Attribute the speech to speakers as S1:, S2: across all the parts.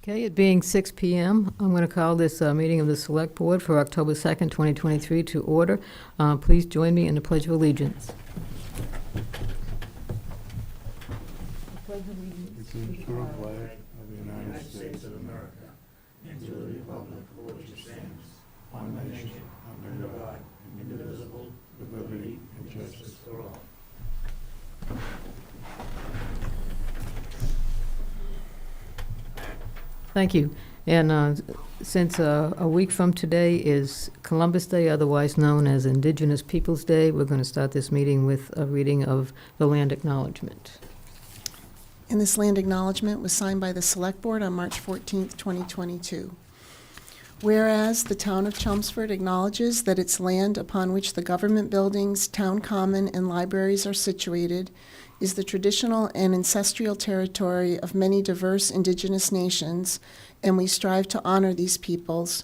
S1: Okay, it being 6 p.m., I'm going to call this meeting of the Select Board for October 2nd, 2023 to order. Please join me in the Pledge of Allegiance.
S2: To the flag of the United States of America and to the republic for which it stands, one nation, under God, indivisible, with liberty and justice for all.
S1: Thank you. And since a week from today is Columbus Day, otherwise known as Indigenous Peoples Day, we're going to start this meeting with a reading of the land acknowledgement.
S3: And this land acknowledgement was signed by the Select Board on March 14th, 2022. Whereas the town of Chelmsford acknowledges that its land upon which the government buildings, town common, and libraries are situated is the traditional and ancestral territory of many diverse indigenous nations, and we strive to honor these peoples.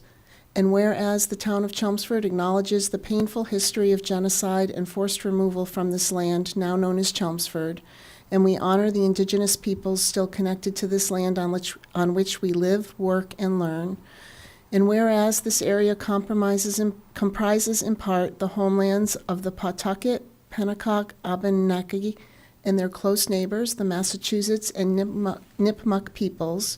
S3: And whereas the town of Chelmsford acknowledges the painful history of genocide and forced removal from this land, now known as Chelmsford, and we honor the indigenous peoples still connected to this land on which we live, work, and learn. And whereas this area comprises in part the homelands of the Pawtucket, Pennacock, Abenaki, and their close neighbors, the Massachusetts and Nipmuc peoples,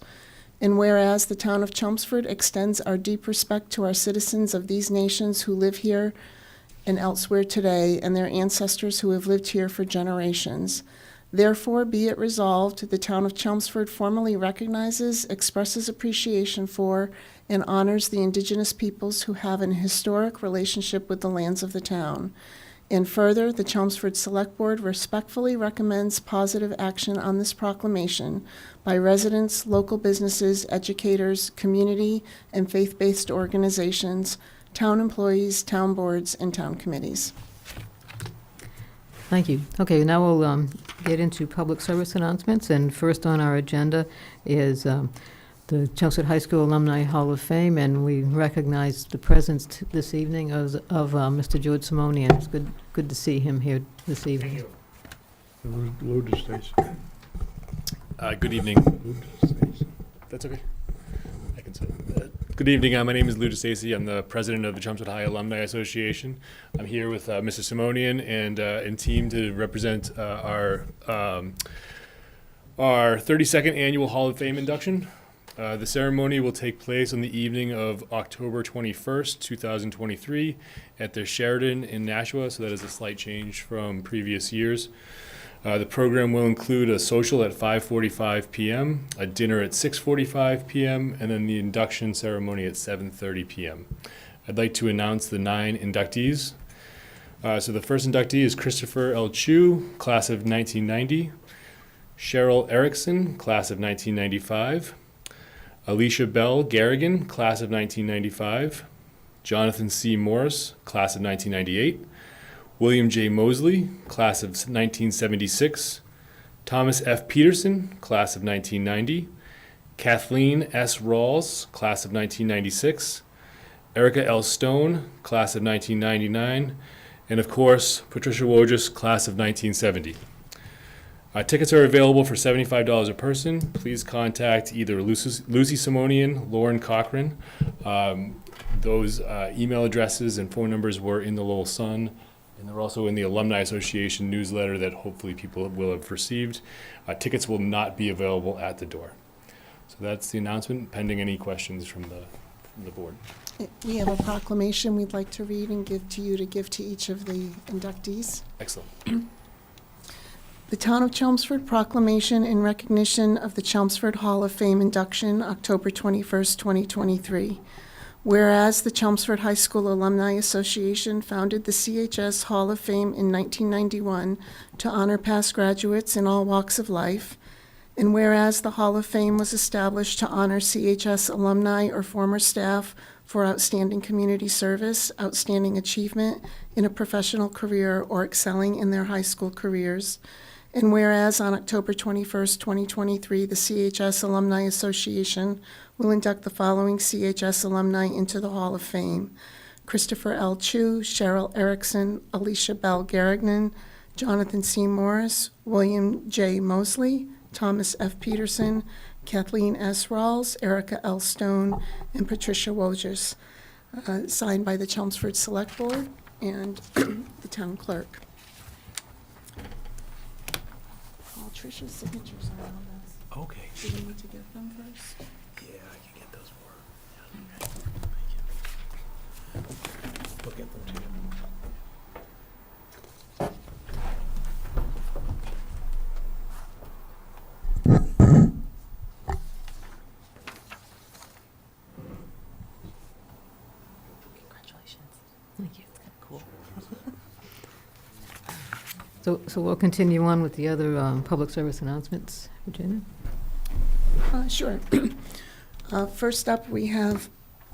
S3: and whereas the town of Chelmsford extends our deep respect to our citizens of these nations who live here and elsewhere today, and their ancestors who have lived here for generations. Therefore, be it resolved, the town of Chelmsford formally recognizes, expresses appreciation for, and honors the indigenous peoples who have an historic relationship with the lands of the town. And further, the Chelmsford Select Board respectfully recommends positive action on this proclamation by residents, local businesses, educators, community, and faith-based organizations, town employees, town boards, and town committees.
S1: Thank you. Okay, now we'll get into public service announcements, and first on our agenda is the Chelmsford High School Alumni Hall of Fame, and we recognize the presence this evening of Mr. George Simonian. It's good to see him here this evening.
S2: Lou Stacy.
S4: Good evening. That's okay. I can say that. Good evening. My name is Lou Stacy. I'm the president of the Chelmsford High Alumni Association. I'm here with Mr. Simonian and team to represent our 32nd annual Hall of Fame induction. The ceremony will take place on the evening of October 21st, 2023 at the Sheraton in Nashua, so that is a slight change from previous years. The program will include a social at 5:45 p.m., a dinner at 6:45 p.m., and then the induction ceremony at 7:30 p.m. I'd like to announce the 9 inductees. So the first inductee is Christopher L. Chu, class of 1990, Cheryl Erickson, class of 1995, Alicia Bell Garrigan, class of 1995, Jonathan C. Morris, class of 1998, William J. Mosley, class of 1976, Thomas F. Peterson, class of 1990, Kathleen S. Rawls, class of 1996, Erica L. Stone, class of 1999, and of course, Patricia Wojcik, class of 1970. Tickets are available for $75 a person. Please contact either Lucy Simonian, Lauren Cochran. Those email addresses and phone numbers were in the Lowell Sun, and they're also in the Alumni Association newsletter that hopefully people will have received. Tickets will not be available at the door. So that's the announcement, pending any questions from the board.
S3: We have a proclamation we'd like to read and give to each of the inductees.
S4: Excellent.
S3: The Town of Chelmsford Proclamation in recognition of the Chelmsford Hall of Fame induction, October 21st, 2023. Whereas the Chelmsford High School Alumni Association founded the CHS Hall of Fame in 1991 to honor past graduates in all walks of life, and whereas the Hall of Fame was established to honor CHS alumni or former staff for outstanding community service, outstanding achievement in a professional career, or excelling in their high school careers. And whereas on October 21st, 2023, the CHS Alumni Association will induct the following CHS alumni into the Hall of Fame: Christopher L. Chu, Cheryl Erickson, Alicia Bell Garrigan, Jonathan C. Morris, William J. Mosley, Thomas F. Peterson, Kathleen S. Rawls, Erica L. Stone, and Patricia Wojers, signed by the Chelmsford Select Board and the town clerk. All Tricia's signatures are on this.
S2: Okay.
S3: Do we need to get them first?
S2: Yeah, I can get those for her. We'll get them to you.
S5: Congratulations.
S1: Thank you.
S5: Cool.
S1: So we'll continue on with the other public service announcements. Virginia?
S3: Sure. First up, we have,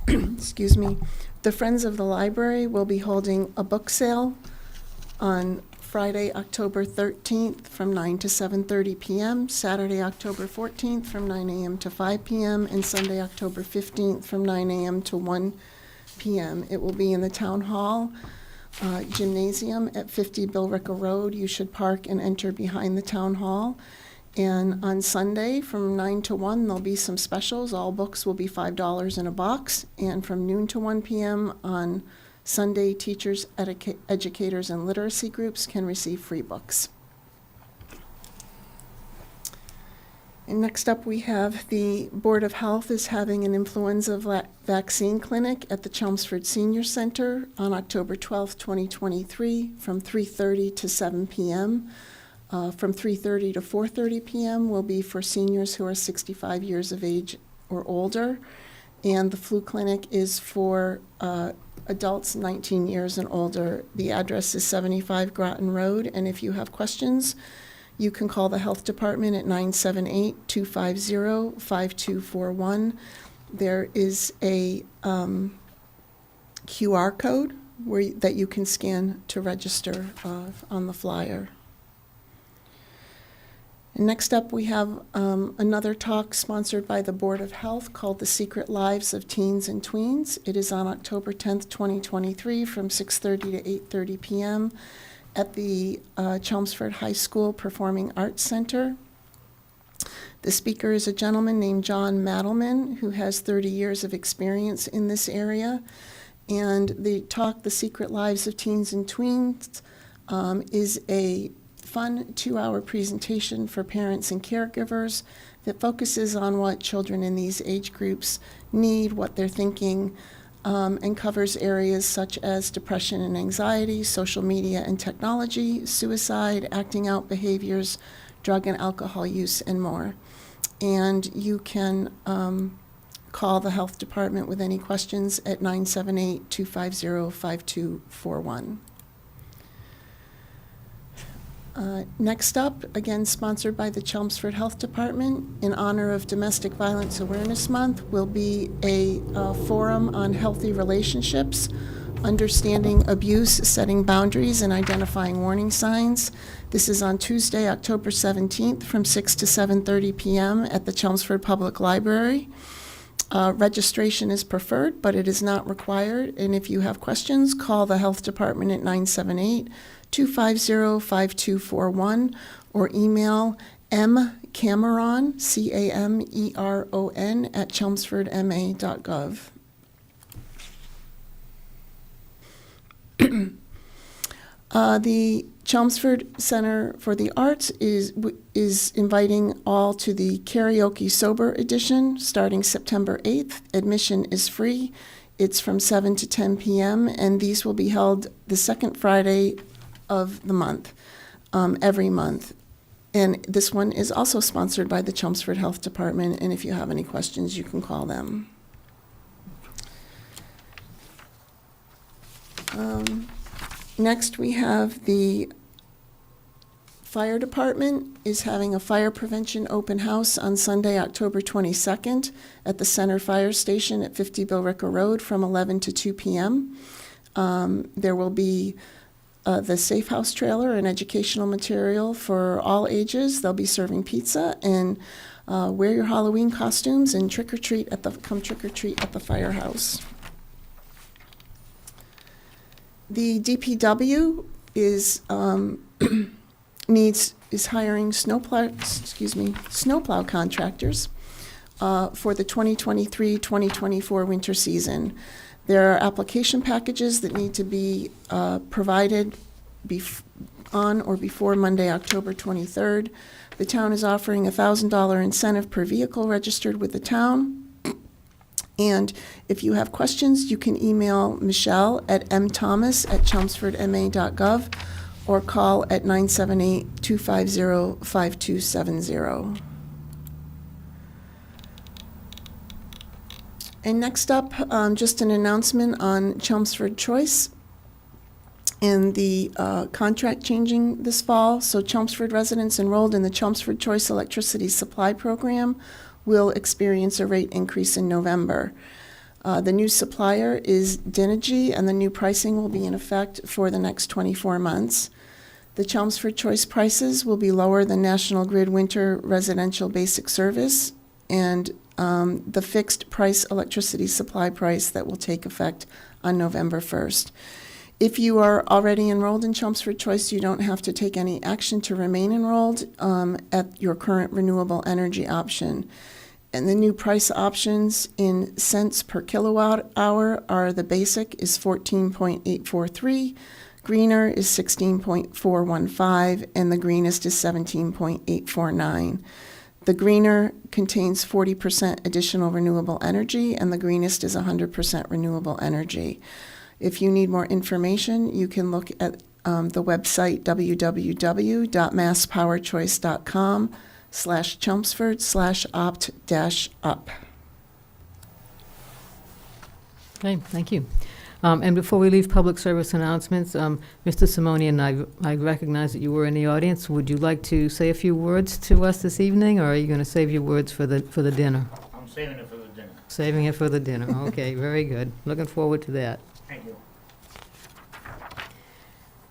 S3: excuse me, the Friends of the Library will be holding a book sale on Friday, October 13th from 9 to 7:30 p.m., Saturday, October 14th from 9 a.m. to 5 p.m., and Sunday, October 15th from 9 a.m. to 1 p.m. It will be in the Town Hall Gymnasium at 50 Billrica Road. You should park and enter behind the Town Hall. And on Sunday, from 9 to 1, there'll be some specials. All books will be $5 in a box. And from noon to 1 p.m. on Sunday, teachers, educators, and literacy groups can receive free books. And next up, we have the Board of Health is having an influenza vaccine clinic at the Chelmsford Senior Center on October 12th, 2023, from 3:30 to 7 p.m. From 3:30 to 4:30 p.m. will be for seniors who are 65 years of age or older. And the flu clinic is for adults 19 years and older. The address is 75 Groton Road, and if you have questions, you can call the health department at 978-250-5241. There is a QR code that you can scan to register on the flyer. And next up, we have another talk sponsored by the Board of Health called The Secret Lives of Teens and Tweens. It is on October 10th, 2023 from 6:30 to 8:30 p.m. at the Chelmsford High School Performing Arts Center. The speaker is a gentleman named John Madelman, who has 30 years of experience in this area. And the talk, The Secret Lives of Teens and Tweens, is a fun 2-hour presentation for parents and caregivers that focuses on what children in these age groups need, what they're thinking, and covers areas such as depression and anxiety, social media and technology, suicide, acting out behaviors, drug and alcohol use, and more. And you can call the health department with any questions at 978-250-5241. Next up, again sponsored by the Chelmsford Health Department, in honor of Domestic Violence Awareness Month, will be a forum on healthy relationships, understanding abuse, setting boundaries, and identifying warning signs. This is on Tuesday, October 17th from 6 to 7:30 p.m. at the Chelmsford Public Library. Registration is preferred, but it is not required. And if you have questions, call the health department at 978-250-5241 or email mcameron, Cameron, at chelmsfordma.gov. The Chelmsford Center for the Arts is inviting all to the Karaoke Sober Edition starting September 8th. Admission is free. It's from 7 to 10 p.m., and these will be held the second Friday of the month, every month. And this one is also sponsored by the Chelmsford Health Department, and if you have any questions, you can call them. Next, we have the Fire Department is having a fire prevention open house on Sunday, October 22nd at the Center Fire Station at 50 Billrica Road from 11 to 2 p.m. There will be the Safe House trailer and educational material for all ages. They'll be serving pizza, and wear your Halloween costumes and come trick or treat at the firehouse. The DPW is hiring snowplow contractors. for the 2023-2024 winter season. There are application packages that need to be provided on or before Monday, October 23rd. The town is offering a $1,000 incentive per vehicle registered with the town. And if you have questions, you can email Michelle at mthomas@chelmsfordma.gov or call at 978-250-5270. And next up, just an announcement on Chelmsford Choice and the contract changing this fall. So Chelmsford residents enrolled in the Chelmsford Choice Electricity Supply Program will experience a rate increase in November. The new supplier is Dynegy, and the new pricing will be in effect for the next 24 months. The Chelmsford Choice prices will be lower than National Grid Winter Residential Basic Service and the fixed price electricity supply price that will take effect on November 1st. If you are already enrolled in Chelmsford Choice, you don't have to take any action to remain enrolled at your current renewable energy option. And the new price options in cents per kilowatt hour are: the basic is 14.843, greener is 16.415, and the greenest is 17.849. The greener contains 40% additional renewable energy, and the greenest is 100% renewable energy. If you need more information, you can look at the website www.masspowerchoice.com/Chelmsford/opt-up.
S1: Okay, thank you. And before we leave public service announcements, Mr. Simone, and I recognize that you were in the audience. Would you like to say a few words to us this evening, or are you going to save your words for the dinner?
S6: I'm saving it for the dinner.
S1: Saving it for the dinner. Okay, very good. Looking forward to that.
S6: Thank you.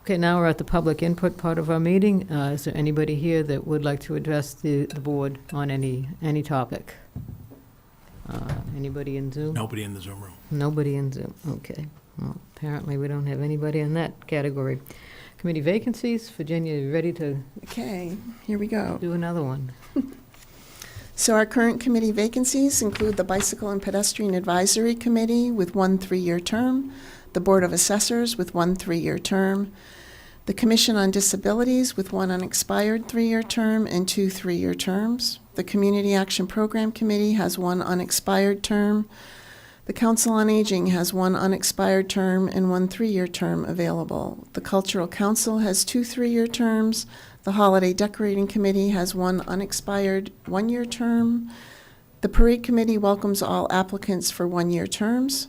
S1: Okay, now we're at the public input part of our meeting. Is there anybody here that would like to address the board on any topic? Anybody in Zoom?
S2: Nobody in the Zoom room.
S1: Nobody in Zoom, okay. Well, apparently we don't have anybody in that category. Committee vacancies, Virginia, you ready to
S3: Okay, here we go.
S1: do another one?
S3: So our current committee vacancies include the Bicycle and Pedestrian Advisory Committee with 1 3-year term, the Board of Assessors with 1 3-year term, the Commission on Disabilities with 1 unexpired 3-year term and 2 3-year terms. The Community Action Program Committee has 1 unexpired term. The Council on Aging has 1 unexpired term and 1 3-year term available. The Cultural Council has 2 3-year terms. The Holiday Decorating Committee has 1 unexpired 1-year term. The Parade Committee welcomes all applicants for 1-year terms.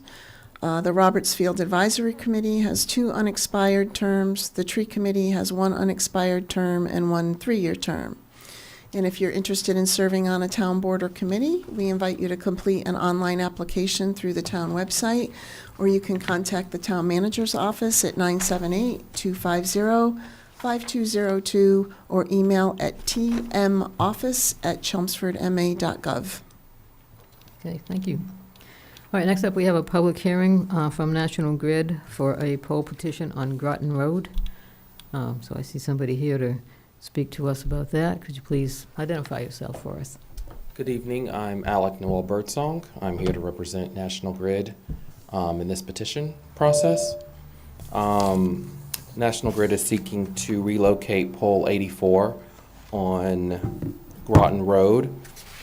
S3: The Roberts Field Advisory Committee has 2 unexpired terms. The Tree Committee has 1 unexpired term and 1 3-year term. And if you're interested in serving on a town board or committee, we invite you to complete an online application through the town website, or you can contact the town manager's office at 978-250-5202 or email at tmoffice@chelmsfordma.gov.
S1: Okay, thank you. All right, next up, we have a public hearing from National Grid for a poll petition on Groton Road. So I see somebody here to speak to us about that. Could you please identify yourself for us?
S7: Good evening. I'm Alec Noel Birdsong. I'm here to represent National Grid in this petition process. National Grid is seeking to relocate pole 84 on Groton Road,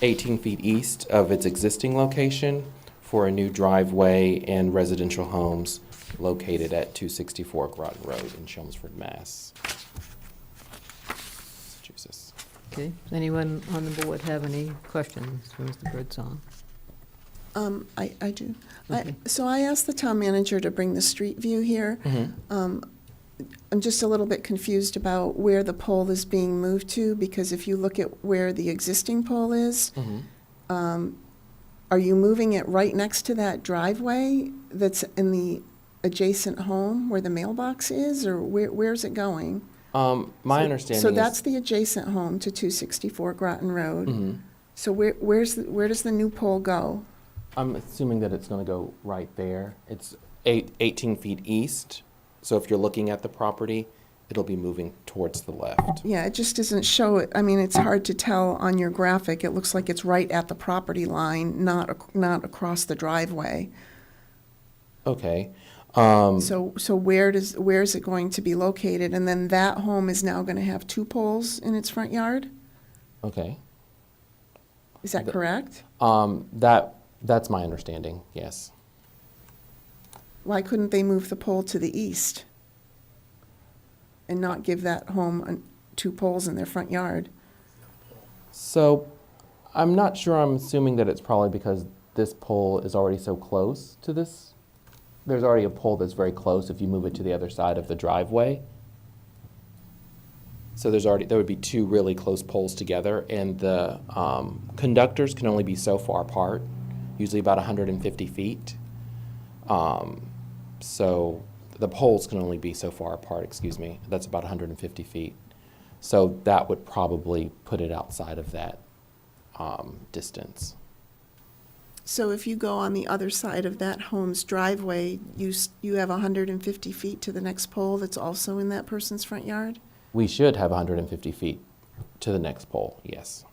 S7: 18 feet east of its existing location, for a new driveway and residential homes located at 264 Groton Road in Chelmsford, Mass. Massachusetts.
S1: Okay, does anyone on the board have any questions for Mr. Birdsong?
S3: I do.
S1: Okay.
S3: So I asked the town manager to bring the street view here. I'm just a little bit confused about where the pole is being moved to, because if you look at where the existing pole is, are you moving it right next to that driveway that's in the adjacent home where the mailbox is, or where's it going?
S7: My understanding
S3: So
S7: is...
S3: that's the adjacent home to 264 Groton Road. So where does the new pole go?
S7: I'm assuming that it's going to go right there. It's 18 feet east. So if you're looking at the property, it'll be moving towards the left.
S3: Yeah, it just doesn't show it, I mean, it's hard to tell on your graphic. It looks like it's right at the property line, not across the driveway.
S7: Okay.
S3: So where is it going to be located? And then that home is now gonna have two poles in its front yard?
S7: Okay.
S3: Is that correct?
S7: That's my understanding, yes.
S3: Why couldn't they move the pole to the east and not give that home two poles in their front yard?
S7: So I'm not sure, I'm assuming that it's probably because this pole is already so close to this. There's already a pole that's very close if you move it to the other side of the driveway. So there would be two really close poles together, and the conductors can only be so far apart, usually about 150 feet. So the poles can only be so far apart, excuse me. That's about 150 feet. So that would probably put it outside of that distance.
S3: So if you go on the other side of that home's driveway, you have 150 feet to the next pole that's also in that person's front yard?
S7: We should have 150 feet to the next pole, yes.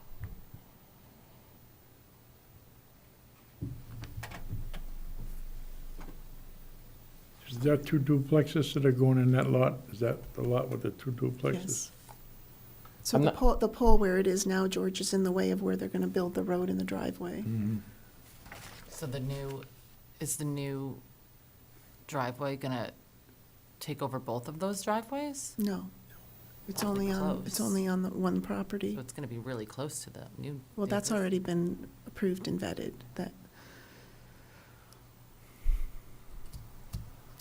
S2: Is there two duplexes that are going in that lot? Is that the lot with the two duplexes?
S3: Yes. So
S7: I'm
S3: the
S7: not-
S3: pole, the pole where it is now, George, is in the way of where they're gonna build the road and the driveway.
S5: So is the new driveway gonna take over both of those driveways?
S3: No. It's
S5: Awfully
S3: it's
S5: close.
S3: only on the one property.
S5: So it's gonna be really close to the new.
S3: Well, that's
S5: neighbors.
S3: already been approved and vetted, that.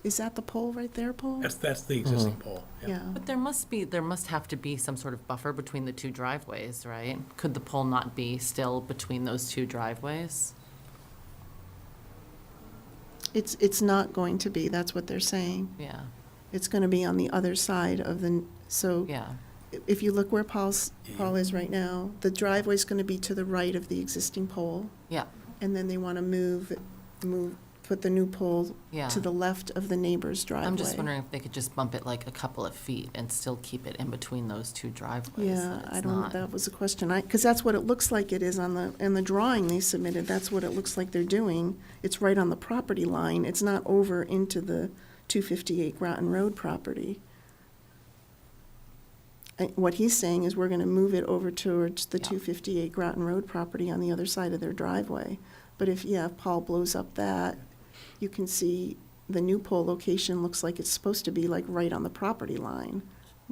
S3: Is that the pole right there, Paul?
S6: That's the existing pole.
S3: Yeah.
S5: But there must have to be some sort of buffer between the two driveways, right? Could the pole not be still between those two driveways?
S3: It's not going to be, that's what they're saying.
S5: Yeah,
S3: It's gonna be on the other side of so
S5: yeah,
S3: if you look where Paul is right now, the driveway's gonna be to the right of the existing pole,
S5: yeah,
S3: and then they wanna put the new pole
S5: yeah.
S3: to the left of the neighbor's driveway.
S5: I'm just wondering if they could just bump it like a couple of feet and still keep it in between those two driveways.
S3: Yeah,
S5: so
S3: I
S5: it's
S3: don't,
S5: not-
S3: that was a question, because that's what it looks like it is in the drawing they submitted, that's what it looks like they're doing. It's right on the property line, it's not over into the 258 Groton Road property. What he's saying is we're gonna move it over towards the
S5: Yeah.
S3: 258 Groton Road property on the other side of their driveway. But if Paul blows up that, you can see the new pole location looks like it's supposed to be like right on the property line,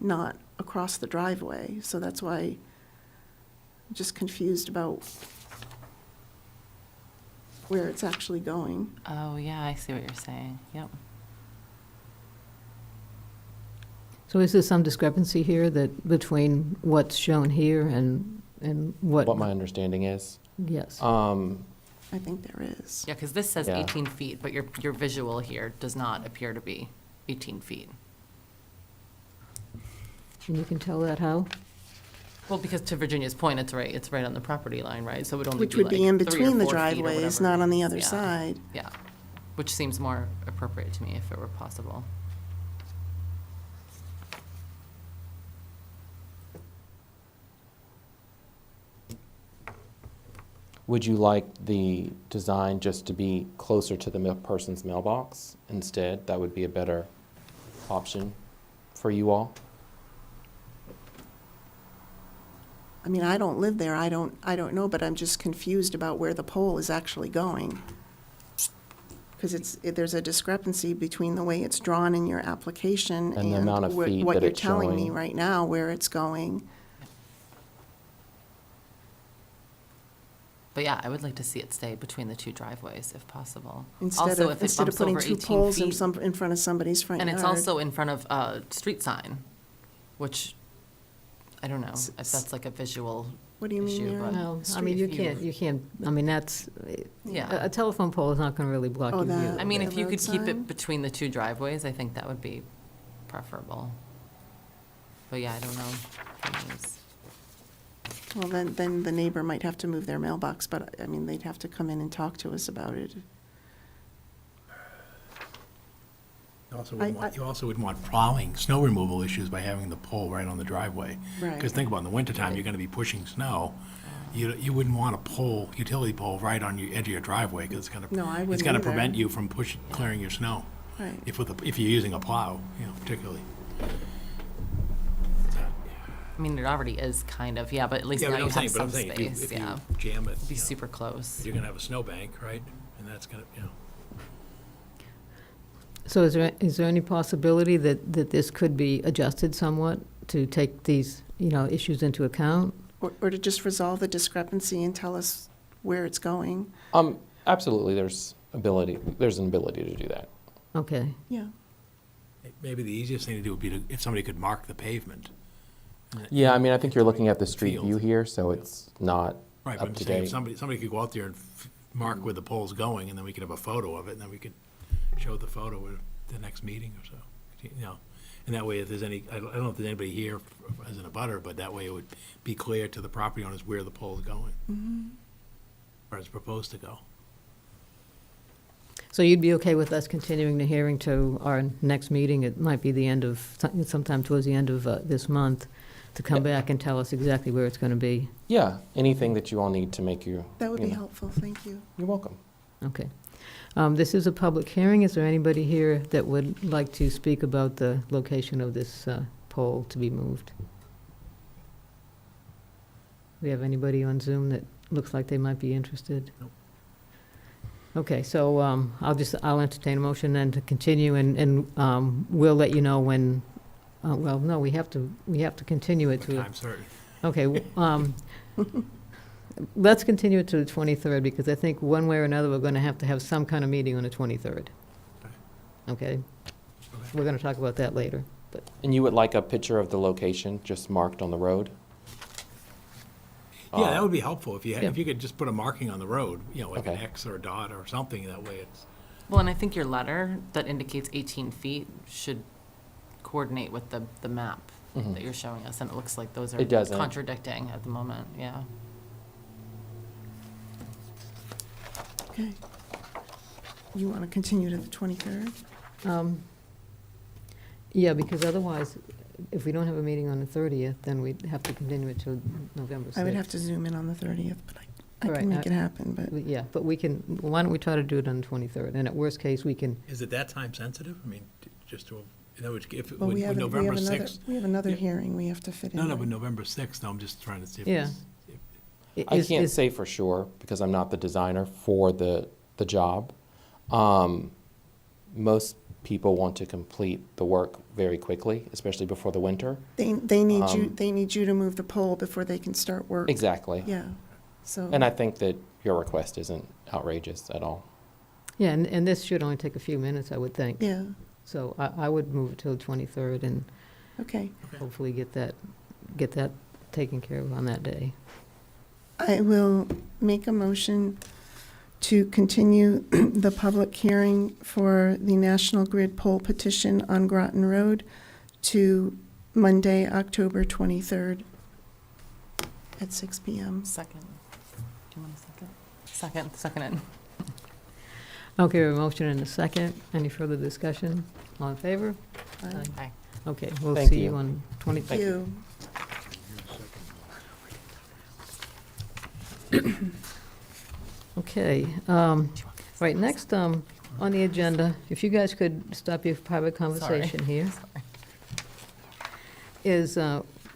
S3: not across the driveway. So that's why I'm just confused about where it's actually going.
S5: Oh, yeah, I see what you're saying, yep.
S1: So is there some discrepancy here between what's shown here and what?
S7: What my understanding is.
S1: Yes.
S3: I think there is.
S5: Yeah, because this says
S7: Yeah.
S5: 18 feet, but your visual here does not appear to be 18 feet.
S1: And you can tell that how?
S5: Well, because to Virginia's point, it's right on the property line, right? So it would only
S3: Which
S5: be
S3: would
S5: like
S3: be in
S5: 3 or
S3: between the
S5: 4 feet or
S3: driveways,
S5: whatever.
S3: not on the other
S5: Yeah.
S3: side.
S5: Yeah, which seems more appropriate to me if it were possible.
S7: Would you like the design just to be closer to the person's mailbox instead? That would be a better option for you all.
S3: I mean, I don't live there, I don't know, but I'm just confused about where the pole is actually going. Because there's a discrepancy between the way it's drawn in your application
S7: And the amount of feet
S3: what
S7: that
S3: you're
S7: it's
S3: telling me
S7: showing.
S3: right now, where it's going.
S5: But yeah, I would like to see it stay between the two driveways if possible.
S3: Instead
S5: Also,
S3: of,
S5: if it
S3: instead of
S5: bumps
S3: putting
S5: over
S3: two
S5: 18
S3: poles
S5: feet.
S3: in front of somebody's front yard.
S5: And it's also in front of a street sign, which, I don't know, if that's like a visual
S3: What do you mean,
S5: issue,
S3: Mary?
S5: but-
S1: No, I
S5: street
S1: mean, you
S5: view.
S1: can't, I mean, that's,
S5: Yeah.
S1: a telephone pole is not going to really block
S3: Oh,
S1: your view.
S3: that-
S5: I mean,
S3: the
S5: if you
S3: road
S5: could keep
S3: sign?
S5: it between the two driveways, I think that would be preferable. But yeah, I don't know.
S3: Well, then the neighbor might have to move their mailbox, but, I mean, they'd have to come in and talk to us about it.
S2: You also would want plowing, snow removal issues by having the pole right on the driveway.
S3: Right.
S2: Because think about it, in the wintertime, you're gonna be pushing snow. You wouldn't want a pole, utility pole right on your edge of your driveway, because
S3: No, I
S2: it's
S3: wouldn't
S2: gonna
S3: either.
S2: prevent you from clearing your snow.
S3: Right.
S2: If you're using a plow, particularly.
S5: I mean, it already is kind of, yeah, but at least
S2: Yeah,
S5: now
S2: but
S5: you
S2: I'm
S5: have
S2: saying,
S5: some
S2: if you
S5: space, yeah.
S2: jam it,
S5: Be super close.
S2: you're gonna have a snowbank, right? And that's gonna,
S1: So is there any possibility that this could be adjusted somewhat to take these, issues into account?
S3: Or to just resolve the discrepancy and tell us where it's going.
S7: Absolutely, there's an ability to do that.
S1: Okay,
S3: Yeah.
S2: maybe the easiest thing to do would be if somebody could mark the pavement.
S7: Yeah, I mean, I think you're looking at the street
S2: Field.
S7: view here, so it's not
S2: Right, but
S7: up
S2: I'm
S7: to
S2: saying,
S7: date.
S2: somebody could go out there and mark where the pole's going, and then we could have a photo of it, and then we could show the photo at the next meeting or so, And that way, if there's any, I don't know if there's anybody here as in a butter, but that way it would be clear to the property owners where the pole's going. Or it's proposed to go.
S1: so you'd be okay with us continuing the hearing to our next meeting? It might be the end of, sometime towards the end of this month, to come back and tell us exactly where it's going to be.
S7: Yeah, anything that you all need to make you.
S3: That would
S7: you
S3: be
S7: know.
S3: helpful, thank you.
S7: You're welcome.
S1: Okay. This is a public hearing. Is there anybody here that would like to speak about the location of this pole to be moved? We have anybody on Zoom that looks like they might be interested?
S2: Nope.
S1: Okay, so I'll entertain a motion then to continue, and we'll let you know when, well, no, we have to continue it
S2: What
S1: to.
S2: time certain?
S1: Okay, let's continue it to the 23rd, because I think one way or another, we're going to have some kind of meeting on the 23rd. Okay? We're going to talk about that later.
S7: And you would like a picture of the location just marked on the road?
S2: Yeah, that would be helpful, if
S1: Yeah.
S2: if you could just put a marking on the road, like an
S7: Okay.
S2: X or a dot or something, that way it's.
S5: Well, and I think your letter that indicates 18 feet should coordinate with the map
S7: Mhm.
S5: that you're showing us, and it looks like those are
S7: It doesn't.
S5: contradicting at the moment, yeah.
S3: Okay. You want to continue to the 23rd?
S1: Yeah, because otherwise, if we don't have a meeting on the 30th, then we'd have to continue it till November 6th.
S3: I would have to zoom in on the 30th, but I
S1: All right,
S3: can make it happen, but.
S1: Yeah, but we can, why don't we try to do it on the 23rd? And at worst case, we can,
S2: Is it that time sensitive? I mean, just to, in other words, if,
S3: Well,
S2: would
S3: we have
S2: November
S3: another,
S2: 6th?
S3: we have another
S2: Yeah.
S3: hearing we have to fit in.
S2: No,
S3: right?
S2: but November 6th, I'm just trying to see if
S1: Yeah.
S2: it's.
S7: I can't say for sure because I'm not the designer for the job. Most people want to complete the work very quickly, especially before the winter.
S3: They need you to move the pole before they can start work.
S7: Exactly.
S3: Yeah, so.
S7: And I think that your request isn't outrageous at all.
S1: yeah, and this should only take a few minutes, I would think.
S3: Yeah,
S1: So I would move it till the 23rd and
S3: okay.
S1: hopefully get that taken care of on that day.
S3: I will make a motion to continue the public hearing for the National Grid poll petition on Groton Road to Monday, October 23rd at 6 PM.
S5: Second. Do you want a second? Second it.
S1: Okay, we have a motion and a second. Any further discussion? All in favor?
S5: Aye.
S1: Okay, we'll
S7: Thank
S1: see you
S7: you.
S1: on 23rd.
S3: Thank you.
S1: Okay, right, next, on the agenda, if you guys could stop your private conversation here, is,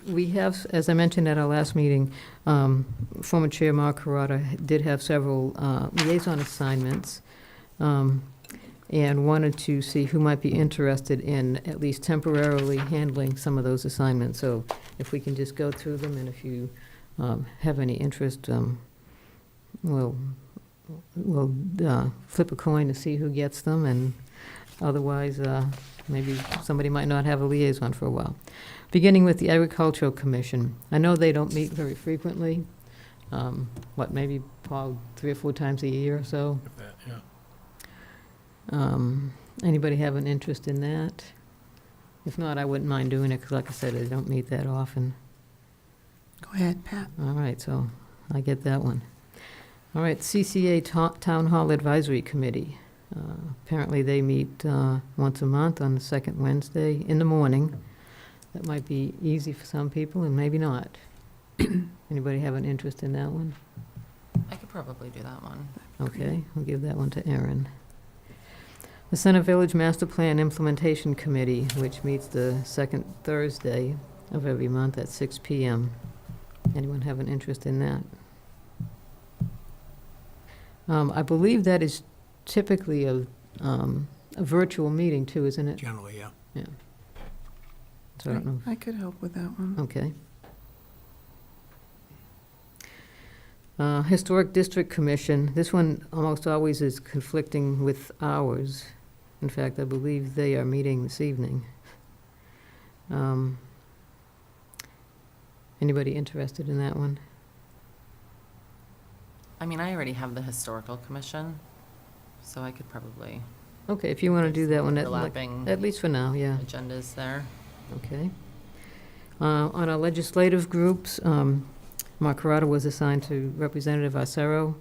S1: we have, as I mentioned at our last meeting, former Chair Mark Carrata did have several liaison assignments, and wanted to see who might be interested in at least temporarily handling some of those assignments. So if we can just go through them, and if you have any interest, we'll flip a coin to see who gets them, and otherwise, maybe somebody might not have a liaison for a while. Beginning with the Agricultural Commission. I know they don't meet very frequently, maybe, Paul, 3 or 4 times a year or so?
S2: If that, yeah.
S1: Anybody have an interest in that? If not, I wouldn't mind doing it, because like I said, they don't meet that often.
S3: Go ahead, Pat.
S1: All right, so I get that one. All right, CCA Town Hall Advisory Committee. Apparently, they meet once a month on the second Wednesday in the morning. That might be easy for some people and maybe not. Anybody have an interest in that one?
S5: I could probably do that one.
S1: Okay, we'll give that one to Erin. The Center Village Master Plan Implementation Committee, which meets the second Thursday of every month at 6 p.m. Anyone have an interest in that? I believe that is typically a virtual meeting too, isn't it?
S2: Generally, yeah.
S1: Yeah. So I don't know.
S3: I could help with that one.
S1: Okay. Historic District Commission, this one almost always is conflicting with ours. In fact, I believe they are meeting this evening. Anybody interested in that one?
S5: I mean, I already have the Historical Commission, so I could probably
S1: Okay, if you want to do that one,
S5: overlapping
S1: at least for now, yeah.
S5: agendas there.
S1: Okay. On our legislative groups, Mark Carrata was assigned to Representative Arcero.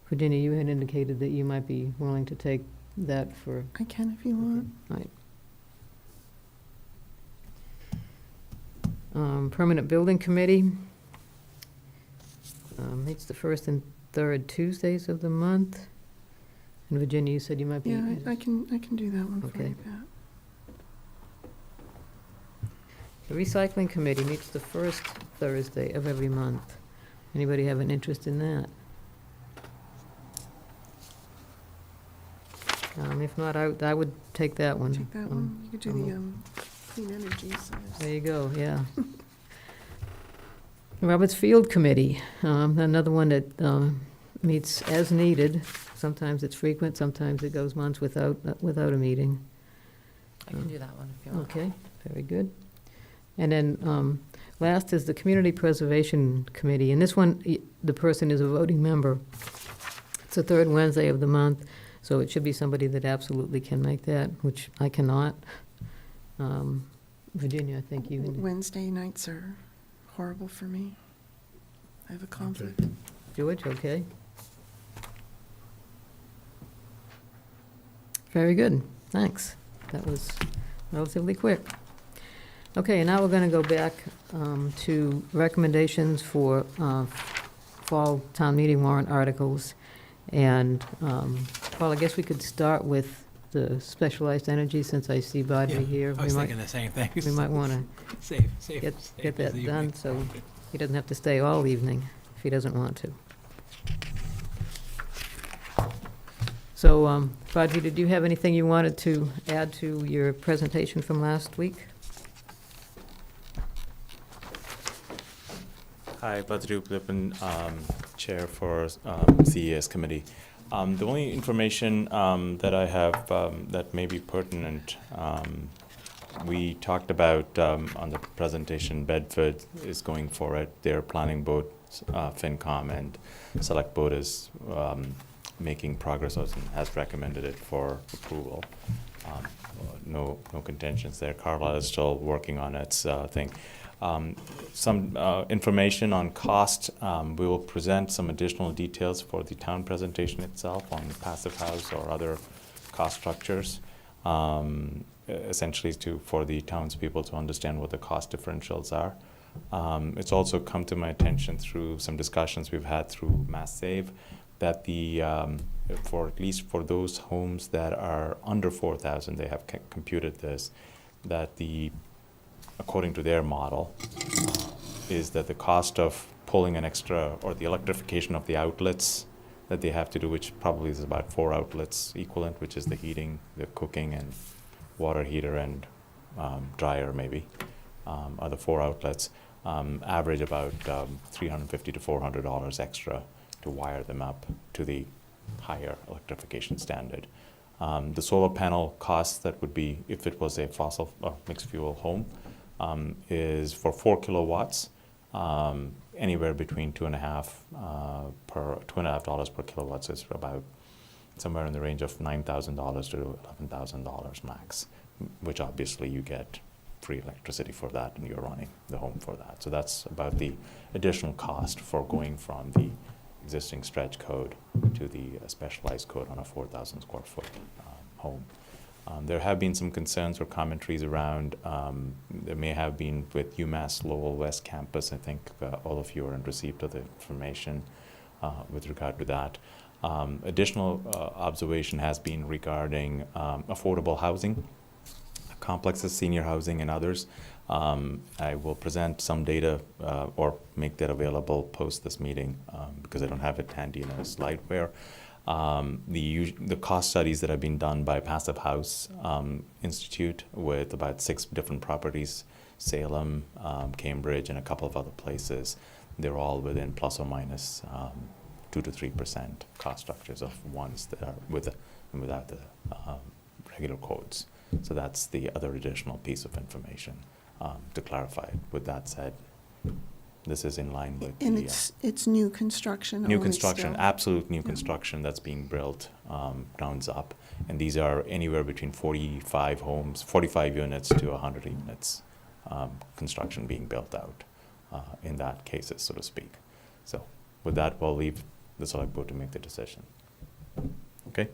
S1: Virginia, you had indicated that you might be willing to take that for.
S3: I can if you want.
S1: Right. Permanent Building Committee meets the first and third Tuesdays of the month. And Virginia, you said you might be.
S3: Yeah, I can do that one for
S1: Okay.
S3: you, Pat.
S1: The Recycling Committee meets the first Thursday of every month. Anybody have an interest in that? If not, I would take that one.
S3: Take that one. You could do the clean energy
S1: There
S3: centers.
S1: you go, yeah. Roberts Field Committee, another one that meets as needed. Sometimes it's frequent, sometimes it goes months without a meeting.
S5: I can do that one if you want.
S1: Okay, very good. And then last is the Community Preservation Committee, and this one, the person is a voting member. It's the third Wednesday of the month, so it should be somebody that absolutely can make that, which I cannot. Virginia, I think you.
S3: Wednesday nights are horrible for me. I have a conflict.
S1: George, okay. Very good, thanks. That was relatively quick. Okay, and now we're going to go back to recommendations for fall town meeting warrant articles. And, Paul, I guess we could start with the specialized energy, since I see Bodby here.
S2: I was thinking the same thing.
S1: We might want to
S2: Safe.
S1: get that done, so he doesn't have to stay all evening if he doesn't want to. So, Bodby, did you have anything you wanted to add to your presentation from last week?
S6: Hi, Badru Blippen, Chair for CES Committee. The only information that I have that may be pertinent, we talked about on the presentation, Bedford is going for it. They're planning both FinCom and Select Board is making progress and has recommended it for approval. No contentions there. Carlisle is still working on its thing. Some information on cost. We will present some additional details for the town presentation itself on passive house or other cost structures, essentially for the townspeople to understand what the cost differentials are. It's also come to my attention through some discussions we've had through Mass Save that for at least for those homes that are under 4,000, they have computed this, that according to their model, is that the cost of pulling an extra, or the electrification of the outlets that they have to do, which probably is about 4 outlets equivalent, which is the heating, the cooking, and water heater and dryer maybe, are the 4 outlets, average about $350 to $400 extra to wire them up to the higher electrification standard. The solar panel cost that would be if it was a fossil mixed fuel home is for 4 kilowatts, anywhere between $2.50 per kilowatt. So it's about somewhere in the range of $9,000 to $11,000 max, which obviously you get free electricity for that, and you're running the home for that. So that's about the additional cost for going from the existing stretch code to the specialized code on a 4,000 square foot home. There have been some concerns or commentaries around, there may have been with UMass Lowell West Campus. I think all of you are in receipt of the information with regard to that. Additional observation has been regarding affordable housing, complexes, senior housing, and others. I will present some data or make that available post this meeting because I don't have it handy in a slideware. The cost studies that have been done by Passive House Institute with about 6 different properties, Salem, Cambridge, and a couple of other places, they're all within plus or minus 2 to 3% cost structures of ones that are with and without the regular codes. So that's the other additional piece of information to clarify. With that said, this is in line with
S3: And
S6: the
S3: it's new construction
S6: new
S3: only
S6: construction,
S3: still?
S6: absolute new
S3: Yeah.
S6: construction that's being built grounds up. And these are anywhere between 45 homes, 45 units to 100 units construction being built out in that cases, so to speak. So with that, we'll leave the select board to make the decision. Okay?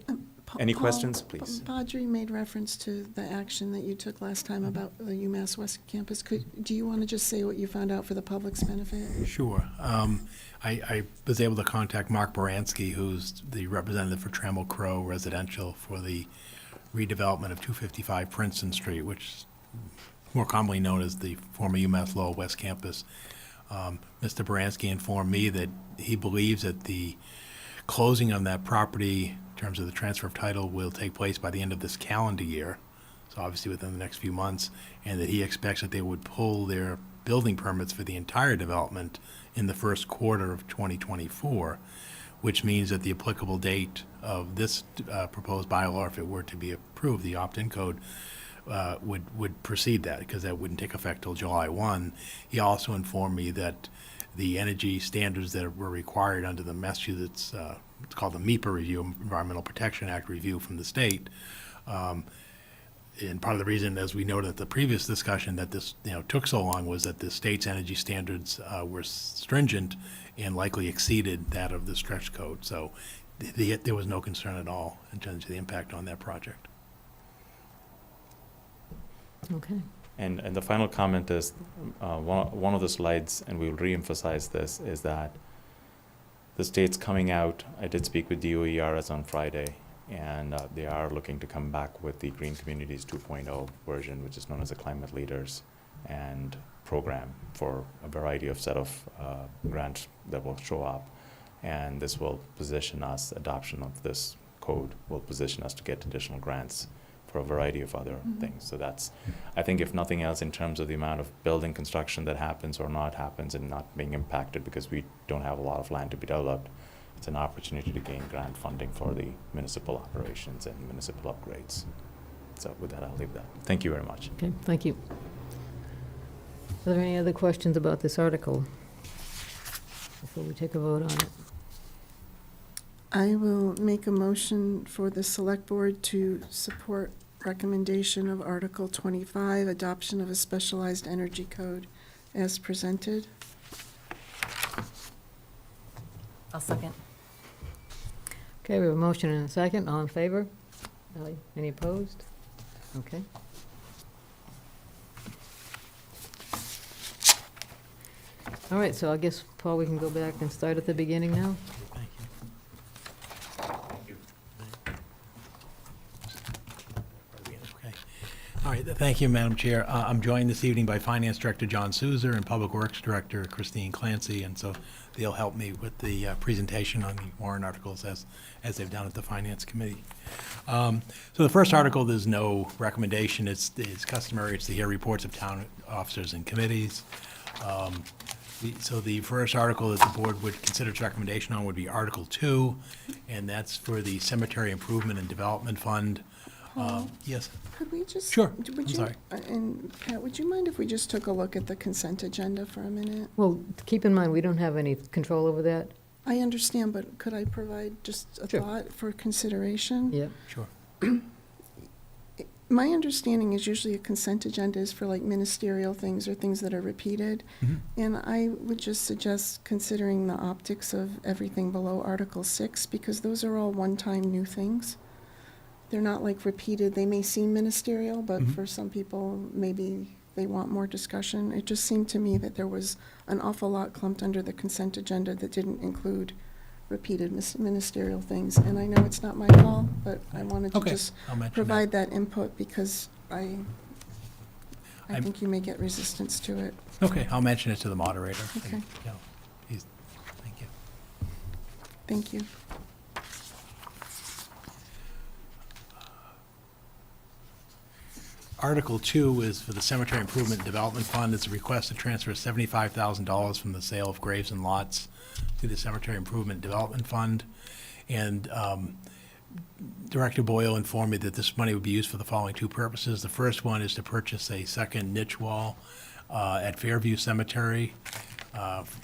S6: Any questions, please?
S3: Padre made reference to the action that you took last time about the UMass West Campus. Do you want to just say what you found out for the public's benefit?
S8: Sure. I was able to contact Mark Baranski, who's the representative for Trammell Crow Residential for the redevelopment of 255 Princeton Street, which is more commonly known as the former UMass Lowell West Campus. Mr. Baranski informed me that he believes that the closing on that property in terms of the transfer of title will take place by the end of this calendar year, so obviously within the next few months, and that he expects that they would pull their building permits for the entire development in the first quarter of 2024, which means that the applicable date of this proposed bylaw, if it were to be approved, the opt-in code, would precede that, because that wouldn't take effect till July 1. He also informed me that the energy standards that were required under the Massachusetts, it's called the MEPA review, Environmental Protection Act review from the state. And part of the reason, as we noted at the previous discussion, that this took so long was that the state's energy standards were stringent and likely exceeded that of the stretch code. So there was no concern at all in terms of the impact on that project.
S1: Okay.
S6: And the final comment is, one of the slides, and we'll reemphasize this, is that the state's coming out. I did speak with DOERS on Friday, and they are looking to come back with the Green Communities 2.0 version, which is known as the Climate Leaders and program for a variety of set of grants that will show up. And this will position us, adoption of this code will position us to get additional grants for a variety of other things. So that's, I think if nothing else, in terms of the amount of building construction that happens or not happens and not being impacted because we don't have a lot of land to be developed, it's an opportunity to gain grant funding for the municipal operations and municipal upgrades. So with that, I'll leave that. Thank you very much.
S1: Okay, thank you. Are there any other questions about this article before we take a vote on it?
S3: I will make a motion for the select board to support recommendation of Article 25, adoption of a specialized energy code as presented.
S5: I'll second.
S1: Okay, we have a motion and a second. All in favor? Aye. Any opposed? Okay. All right, so I guess, Paul, we can go back and start at the beginning now?
S8: Thank you. Okay. All right, thank you, Madam Chair. I'm joined this evening by Finance Director John Souza and Public Works Director Christine Clancy, and so they'll help me with the presentation on the warrant articles as they've done at the Finance Committee. So the first article, there's no recommendation. It's customary. It's to hear reports of town officers and committees. So the first article that the board would consider its recommendation on would be Article 2, and that's for the Cemetery Improvement and Development Fund. Yes,
S3: Could we just?
S8: Sure.
S3: would
S8: I'm
S3: you-
S8: sorry.
S3: And Pat, would you mind if we just took a look at the consent agenda for a minute?
S1: Well, keep in mind, we don't have any control over that.
S3: I understand, but could I provide just a
S1: Sure.
S3: thought for consideration?
S1: Yeah.
S8: sure.
S3: My understanding is usually a consent agenda is for like ministerial things or things that are repeated.
S8: Mhm.
S3: And I would just suggest considering the optics of everything below Article 6, because those are all one-time new things. They're not like repeated, they may seem ministerial, but
S8: Mhm.
S3: for some people, maybe they want more discussion. It just seemed to me that there was an awful lot clumped under the consent agenda that didn't include repeated ministerial things. And I know it's not my call, but I wanted to
S8: Okay,
S3: just
S8: I'll mention that.
S3: provide that input because I
S8: I'm-
S3: think you may get resistance to it.
S8: Okay, I'll mention it to the moderator.
S3: Okay.
S8: Yeah, thank you.
S3: Thank you.
S8: Article 2 is for the Cemetery Improvement and Development Fund. It's a request to transfer $75,000 from the sale of graves and lots to the Cemetery Improvement and Development Fund. And Director Boyle informed me that this money would be used for the following two purposes. The first one is to purchase a second niche wall at Fairview Cemetery,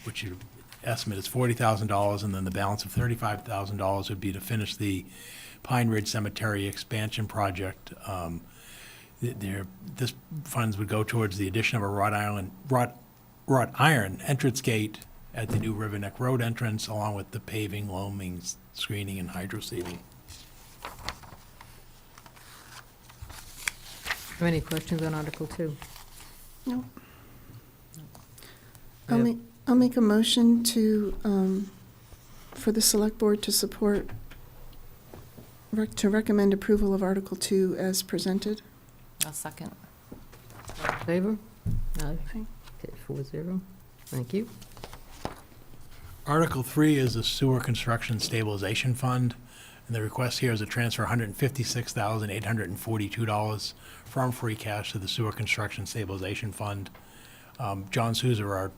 S8: which your estimate is $40,000, and then the balance of $35,000 would be to finish the Pine Ridge Cemetery expansion project. This funds would go towards the addition of a wrought iron entrance gate at the new River Neck Road entrance, along with the paving, loaming, screening, and hydro seeding.
S1: Are any questions on Article 2?
S3: No.
S1: Yeah.
S3: I'll make a motion to, for the Select Board to support, to recommend approval of Article 2 as presented.
S5: A second.
S1: Favor? Aye.
S3: Aye.
S1: Okay, 4-0. Thank you.
S8: Article 3 is the Sewer Construction Stabilization Fund, and the request here is to transfer $156,842 from free cash to the Sewer Construction Stabilization Fund. John Souza, our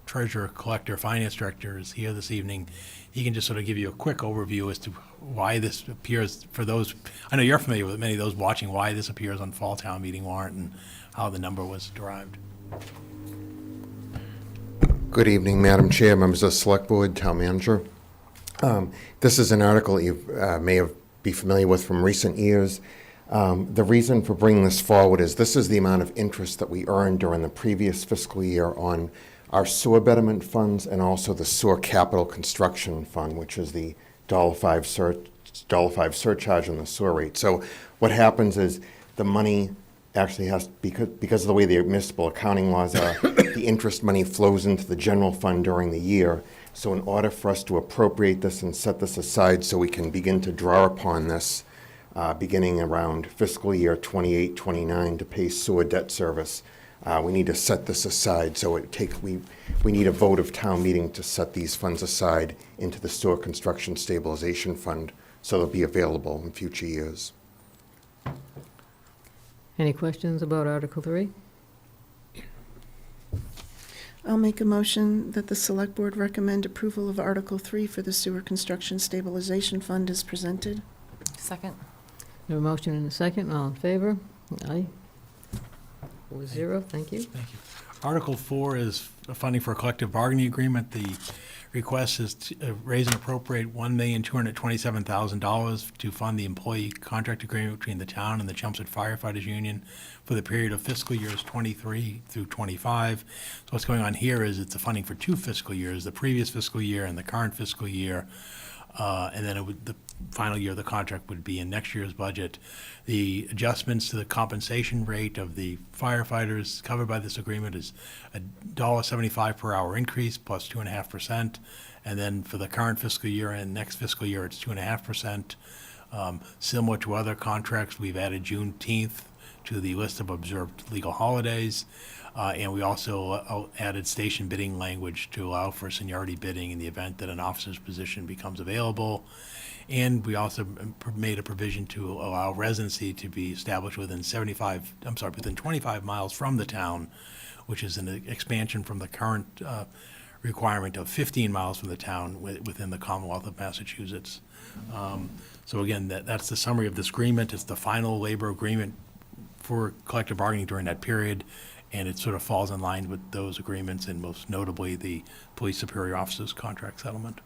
S8: treasurer, collector, finance director, is here this evening. He can just sort of give you a quick overview as to why this appears for those, I know you're familiar with many of those watching, why this appears on fall town meeting warrant and how the number was derived.
S2: Good evening, Madam Chair, members of the Select Board, Town Manager. This is an article you be familiar with from recent years. The reason for bringing this forward is this is the amount of interest that we earned during the previous fiscal year on our sewer betterment funds and also the sewer capital construction fund, which is the $5 surcharge on the sewer rate. So what happens is the money actually has, because of the way the municipal accounting laws are, the interest money flows into the general fund during the year. So in order for us to appropriate this and set this aside so we can begin to draw upon this beginning around fiscal year 28-29 to pay sewer debt service, we need to set this aside. So we need a vote of town meeting to set these funds aside into the sewer construction stabilization fund so they'll be available in future years.
S1: Any questions about Article 3?
S3: I'll make a motion that the Select Board recommend approval of Article 3 for the Sewer Construction Stabilization Fund as presented.
S5: Second.
S1: A motion and a second, all in favor? Aye. 4-0, thank you.
S8: Thank you. Article 4 is funding for a collective bargaining agreement. The request is to raise and appropriate $1,227,000 to fund the employee contract agreement between the town and the Chelmsford Firefighters Union for the period of fiscal years 23 through 25. So what's going on here is it's a funding for two fiscal years, the previous fiscal year and the current fiscal year. And then the final year of the contract would be in next year's budget. The adjustments to the compensation rate of the firefighters covered by this agreement is $1.75 per hour increase plus 2.5%. And then for the current fiscal year and next fiscal year, it's 2.5%. Similar to other contracts, we've added Juneteenth to the list of observed legal holidays. And we also added station bidding language to allow for seniority bidding in the event that an officer's position becomes available. And we also made a provision to allow residency to be established within 25 miles from the town, which is an expansion from the current requirement of 15 miles from the town within the Commonwealth of Massachusetts. So again, that's the summary of this agreement. It's the final labor agreement for collective bargaining during that period. And it sort of falls in line with those agreements and most notably the police superior officers contract settlement.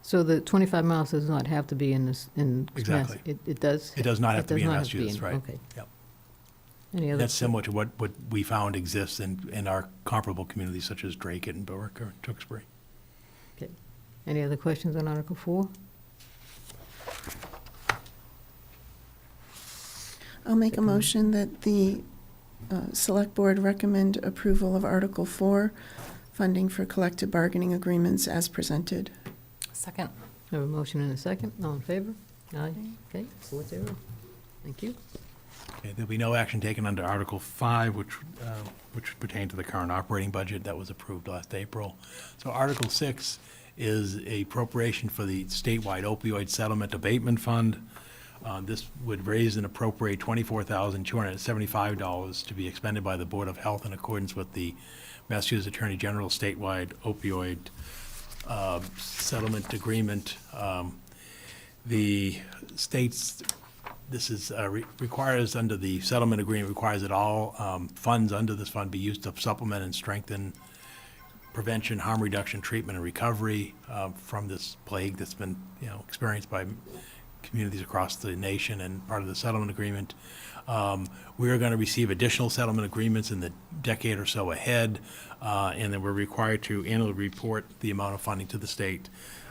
S1: So the 25 miles does not have to be in this, in.
S8: Exactly.
S1: It does?
S8: It does not have to be in
S1: does not have to be
S8: Massachusetts, right?
S1: Okay.
S8: Yep.
S1: Any other?
S8: That's similar to what we found exists in our comparable communities such as Drake and Berwick or Tewksbury.
S1: Okay. Any other questions on Article 4?
S3: I'll make a motion that the Select Board recommend approval of Article 4, funding for collective bargaining agreements as presented.
S5: Second.
S1: I have a motion and a second. All in favor? Aye. Okay, 4-0. Thank you.
S8: Okay, there'll be no action taken under Article 5, which pertain to the current operating budget that was approved last April. So Article 6 is a appropriation for the statewide opioid settlement abatement fund. This would raise and appropriate $24,275 to be expended by the Board of Health in accordance with the Massachusetts Attorney General statewide opioid settlement agreement. The state's, this is, requires, under the settlement agreement, requires that all funds under this fund be used to supplement and strengthen prevention, harm reduction, treatment, and recovery from this plague that's been, experienced by communities across the nation and part of the settlement agreement. We are going to receive additional settlement agreements in the decade or so ahead, and then we're required to annually report the amount of funding to the state.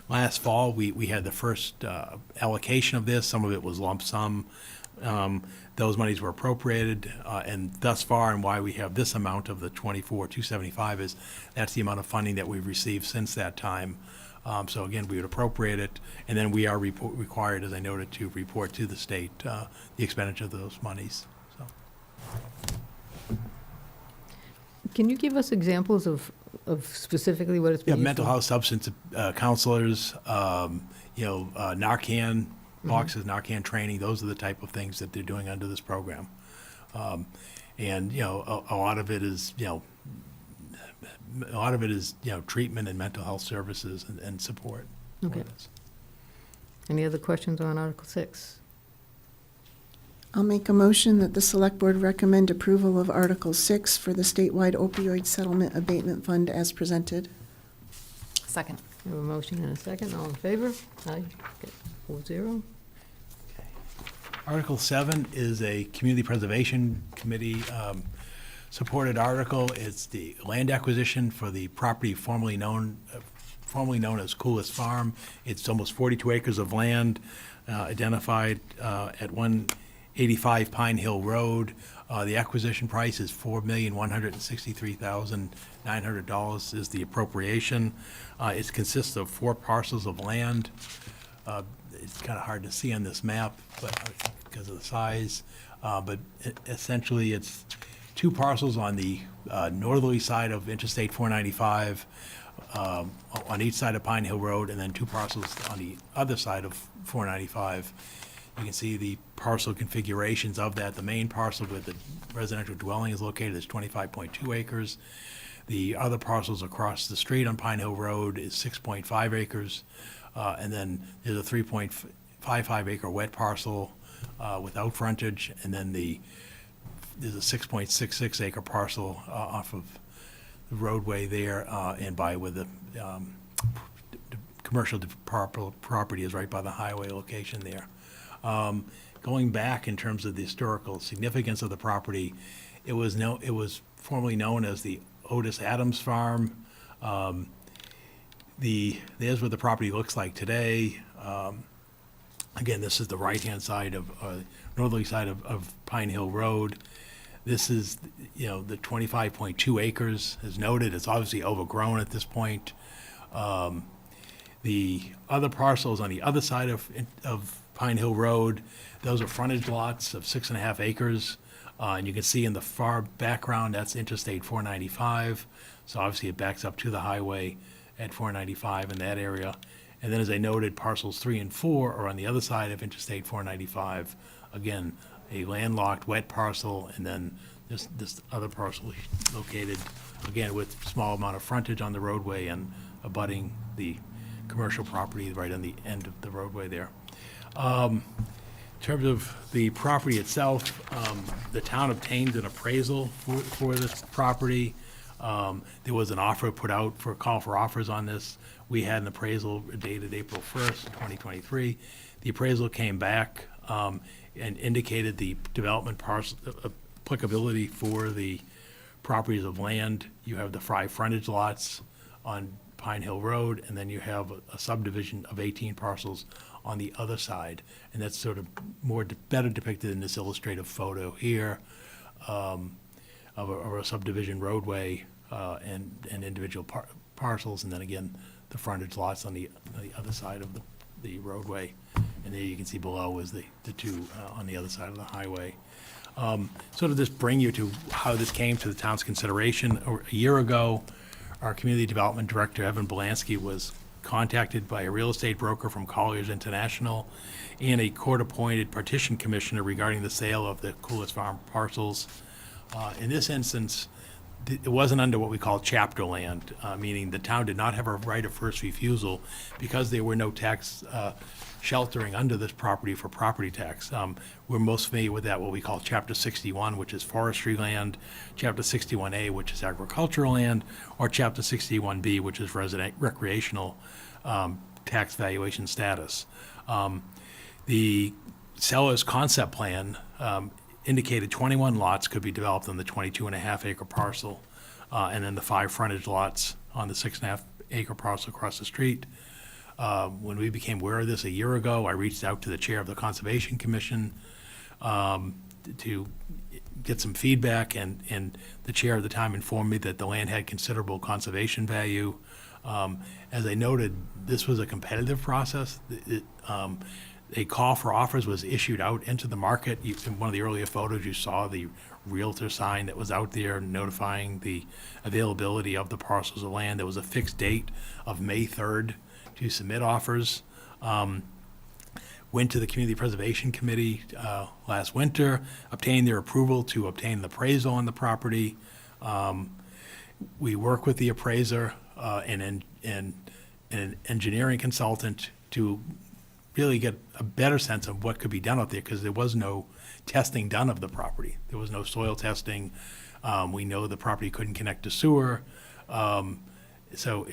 S8: Last fall, we had the first allocation of this. Some of it was lump sum. Those monies were appropriated, and thus far, and why we have this amount of the $24,275 is that's the amount of funding that we've received since that time. So again, we would appropriate it, and then we are required, as I noted, to report to the state the expenditure of those monies. So.
S1: Can you give us examples of specifically what it's
S8: Yeah,
S1: being used
S8: mental
S1: for?
S8: health substance counselors, Narcan boxes, Narcan training. Those are the type of things that they're doing under this program. And a lot of it is treatment and mental health services and support. for
S1: Okay.
S8: this.
S1: Any other questions on Article 6?
S3: I'll make a motion that the Select Board recommend approval of Article 6 for the statewide opioid settlement abatement fund as presented.
S5: Second.
S1: I have a motion and a second. All in favor? Aye. Okay, 4-0.
S8: Article 7 is a Community Preservation Committee supported article. It's the land acquisition for the property formerly known as Coolest Farm. It's almost 42 acres of land identified at 185 Pine Hill Road. The acquisition price is $4,163,900 is the appropriation. It consists of 4 parcels of land. It's kind of hard to see on this map, but because of the size. But essentially, it's 2 parcels on the northerly side of Interstate 495, on each side of Pine Hill Road, and then 2 parcels on the other side of 495. You can see the parcel configurations of that. The main parcel where the residential dwelling is located is 25.2 acres. The other parcels across the street on Pine Hill Road is 6.5 acres. And then there's a 3.55 acre wet parcel without frontage, and then there's a 6.66 acre parcel off of the roadway there, and by where the commercial property is right by the highway location there. Going back in terms of the historical significance of the property, it was formerly known as the Otis Adams Farm. There's what the property looks like today. Again, this is the right-hand side of, northerly side of Pine Hill Road. This is, the 25.2 acres as noted. It's obviously overgrown at this point. The other parcels on the other side of Pine Hill Road, those are frontage lots of 6.5 acres. And you can see in the far background, that's Interstate 495. So obviously it backs up to the highway at 495 in that area. And then as I noted, parcels 3 and 4 are on the other side of Interstate 495. Again, a landlocked wet parcel, and then this other parcel located, again, with small amount of frontage on the roadway and abutting the commercial property right on the end of the roadway there. In terms of the property itself, the town obtained an appraisal for this property. There was an offer put out for a call for offers on this. We had an appraisal dated April 1st, 2023. The appraisal came back and indicated the development parcel applicability for the properties of land. You have the 5 frontage lots on Pine Hill Road, and then you have a subdivision of 18 parcels on the other side. And that's sort of better depicted in this illustrative photo here of a subdivision roadway and individual parcels, and then again, the frontage lots on the other side of the roadway. And there you can see below is the two on the other side of the highway. Sort of just bring you to how this came to the town's consideration. A year ago, our community development director, Evan Belansky, was contacted by a real estate broker from Colliers International and a court-appointed partition commissioner regarding the sale of the Coolest Farm parcels. In this instance, it wasn't under what we call chapter land, meaning the town did not have a right of first refusal because there were no tax sheltering under this property for property tax. We're most familiar with that, what we call Chapter 61, which is forestry land, Chapter 61A, which is agricultural land, or Chapter 61B, which is recreational tax valuation status. The seller's concept plan indicated 21 lots could be developed on the 22.5 acre parcel, and then the 5 frontage lots on the 6.5 acre parcel across the street. When we became aware of this a year ago, I reached out to the chair of the Conservation Commission to get some feedback, and the chair at the time informed me that the land had considerable conservation value. As I noted, this was a competitive process. A call for offers was issued out into the market. In one of the earlier photos, you saw the realtor sign that was out there notifying the availability of the parcels of land. There was a fixed date of May 3rd to submit offers. Went to the Community Preservation Committee last winter, obtained their approval to obtain the appraisal on the property. We work with the appraiser and an engineering consultant to really get a better sense of what could be done out there, because there was no testing done of the property. There was no soil testing. We know the property couldn't connect to sewer. So,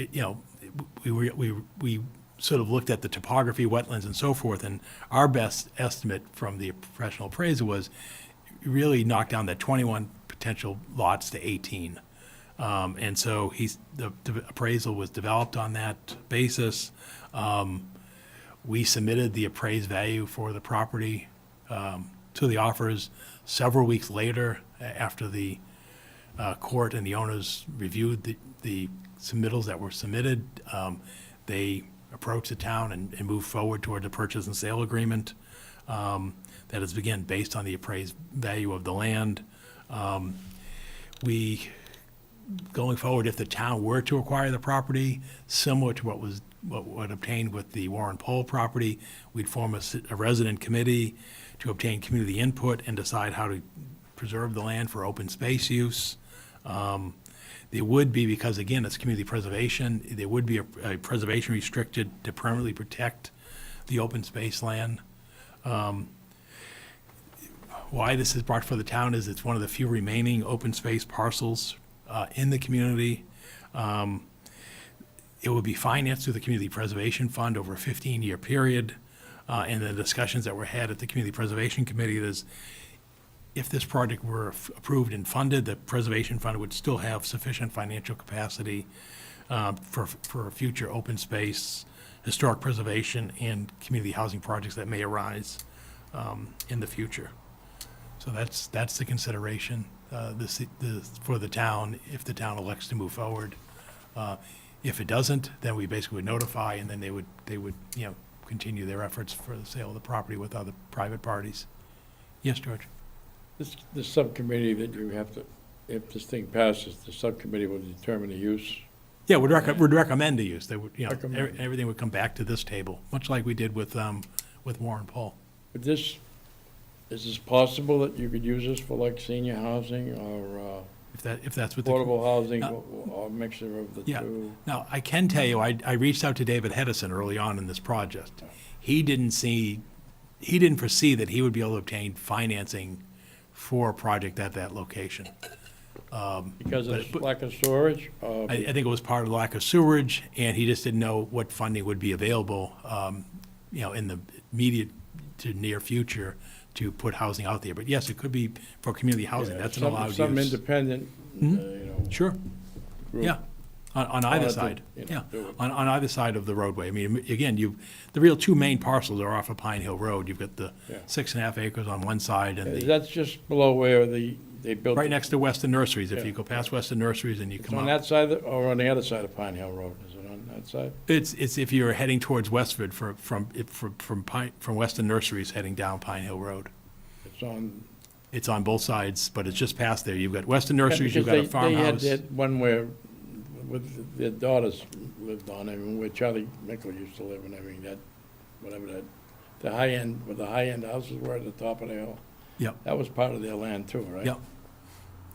S8: we sort of looked at the topography, wetlands, and so forth, and our best estimate from the professional appraiser was really knock down that 21 potential lots to 18. And so the appraisal was developed on that basis. We submitted the appraised value for the property to the offers. Several weeks later, after the court and the owners reviewed the submittals that were submitted, they approached the town and moved forward toward the purchase and sale agreement that is, again, based on the appraised value of the land. Going forward, if the town were to acquire the property, similar to what obtained with the Warren Pole property, we'd form a resident committee to obtain community input and decide how to preserve the land for open space use. There would be, because again, it's community preservation, there would be a preservation restricted to permanently protect the open space land. Why this is brought for the town is it's one of the few remaining open space parcels in the community. It would be financed through the Community Preservation Fund over a 15-year period. And the discussions that were had at the Community Preservation Committee is, if this project were approved and funded, the Preservation Fund would still have sufficient financial capacity for future open space, historic preservation, and community housing projects that may arise in the future. So that's the consideration for the town if the town elects to move forward. If it doesn't, then we basically would notify, and then they would continue their efforts for the sale of the property with other private parties. Yes, George?
S2: This subcommittee that you have to, if this thing passes, the subcommittee will determine the use.
S8: Yeah, would recommend the use. They would,
S2: Recommend.
S8: everything would come back to this table, much like we did with Warren Pole.
S2: But is this possible that you could use this for like senior housing or
S8: If that's what
S2: affordable housing or a mixture of the
S8: Yeah.
S2: two?
S8: Now, I can tell you, I reached out to David Hedison early on in this project. He didn't foresee that he would be able to obtain financing for a project at that location.
S2: Because of
S8: But-
S2: lack of storage?
S8: I think it was part of the lack of sewerage, and he just didn't know what funding would be available, in the immediate to near future to put housing out there. But yes, it could be for community housing. That's an allowed
S2: Some
S8: use.
S2: independent,
S8: Sure,
S2: group.
S8: yeah, on either
S2: wanted to,
S8: side,
S2: you know,
S8: yeah,
S2: do it.
S8: on either side of the roadway. I mean, again, the real two main parcels are off of Pine Hill Road. You've got the
S2: Yeah.
S8: 6.5 acres on one side and the,
S2: That's just below where they built.
S8: right next to Western Nurseries. If
S2: Yeah.
S8: you go past Western Nurseries and you
S2: It's
S8: come
S2: on
S8: up.
S2: that side, or on the other side of Pine Hill Road? Is it on that side?
S8: It's if you're heading towards Westford from Western Nurseries heading down Pine Hill Road.
S2: It's on.
S8: It's on both sides, but it's just past there. You've got Western Nurseries, you've got
S2: Because
S8: a farmhouse.
S2: They had that one where, with their daughters lived on, I mean, where Charlie Mickle used to live and everything, that, whatever that, the high end, where the high end houses were at the top of the hill.
S8: Yep,
S2: That was part of their land too, right?
S8: yep,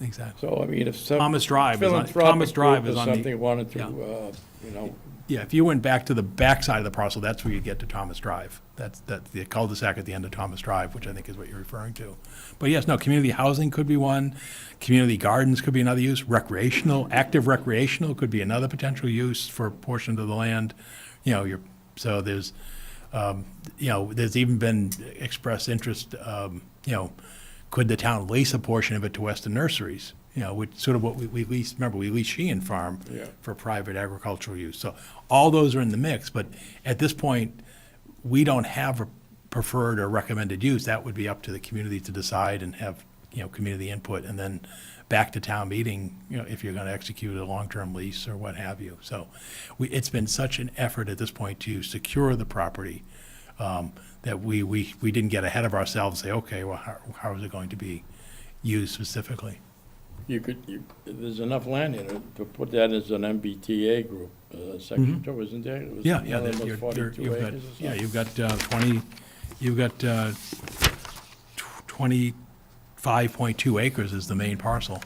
S8: exactly.
S2: So, I mean, if some
S8: Thomas Drive is on, Thomas
S2: philanthropic
S8: Drive
S2: group
S8: is
S2: or
S8: on the,
S2: something wanted to,
S8: yeah.
S2: yeah,
S8: if you went back to the back side of the parcel, that's where you get to Thomas Drive. That's the cul-de-sac at the end of Thomas Drive, which I think is what you're referring to. But yes, no, community housing could be one, community gardens could be another use, active recreational could be another potential use for a portion of the land. So there's, there's even been expressed interest, could the town lease a portion of it to Western Nurseries? Which sort of what we leased, remember, we leased Sheehan Farm
S2: Yeah.
S8: for private agricultural use. So all those are in the mix, but at this point, we don't have a preferred or recommended use. That would be up to the community to decide and have, community input, and then back to town meeting, if you're gonna execute a long-term lease or what have you. So it's been such an effort at this point to secure the property, that we didn't get ahead of ourselves and say, okay, well, how is it going to be used specifically?
S2: there's enough land in it to put that as an MBTA group, section two, isn't there? It was
S8: Yeah,
S2: one
S8: yeah,
S2: of them
S8: that
S2: was 42
S8: you've got,
S2: acres or
S8: yeah,
S2: something.
S8: you've got 25.2 acres is the main parcel.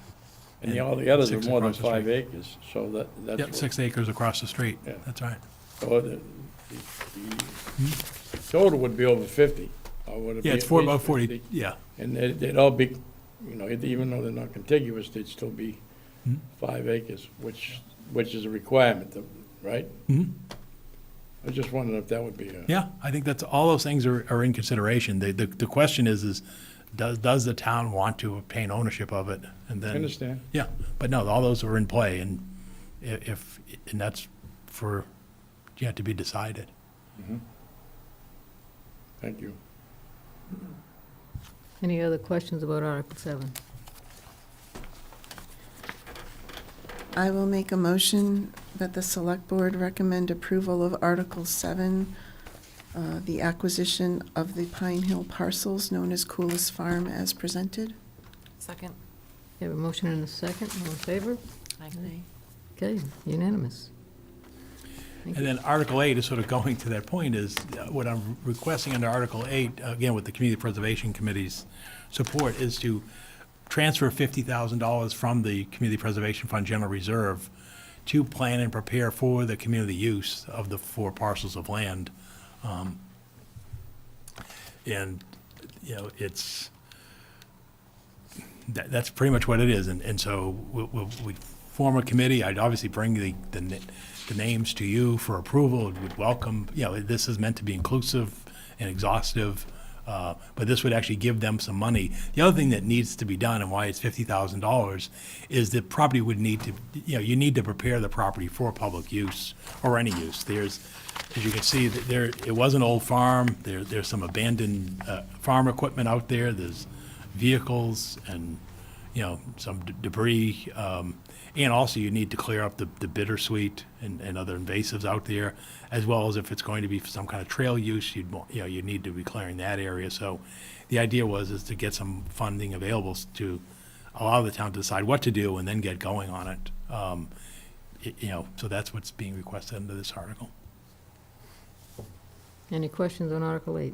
S2: And all the others are
S8: six
S2: more than
S8: across the
S2: 5
S8: street.
S2: acres, so that's.
S8: Yep,
S2: what-
S8: 6 acres across the street,
S2: Yeah.
S8: that's right.
S2: So the total would be over 50, or would it be
S8: Yeah, it's
S2: at
S8: for
S2: least
S8: about 40,
S2: 50?
S8: yeah,
S2: And they'd all be, even though they're not contiguous, they'd still be
S8: Mhm.
S2: 5 acres, which is a requirement, right?
S8: Mhm.
S2: I was just wondering if that would be a.
S8: yeah, I think that's, all those things are in consideration. The question is does the town want to obtain ownership of it? And
S2: I
S8: then,
S2: understand.
S8: yeah, but no, all those are in play, and and that's for, to be decided.
S2: Thank you.
S1: Any other questions about Article 7?
S3: I will make a motion that the Select Board recommend approval of Article 7, the acquisition of the Pine Hill parcels known as Coolis Farm as presented.
S5: Second?
S1: You have a motion and a second, all in favor?
S5: Aye.
S1: Okay, unanimous. Thank
S8: And
S1: you.
S8: then Article 8 is sort of going to that point is, what I'm requesting under Article 8, again, with the Community Preservation Committee's support, is to transfer $50,000 from the Community Preservation Fund General Reserve to plan and prepare for the community use of the 4 parcels of land. And, that's pretty much what it is. And so we form a committee. I'd obviously bring the names to you for approval. Would welcome, this is meant to be inclusive and exhaustive, but this would actually give them some money. The other thing that needs to be done, and why it's $50,000, is the property would need to, you need to prepare the property for public use or any use. There's, as you can see, it was an old farm. There's some abandoned farm equipment out there. There's vehicles and, some debris. And also you need to clear up the bittersweet and other invasives out there, as well as if it's going to be some kind of trail use, you need to be clearing that area. So the idea is to get some funding available to allow the town to decide what to do and then get going on it. So that's what's being requested under this article.
S1: Any questions on Article 8?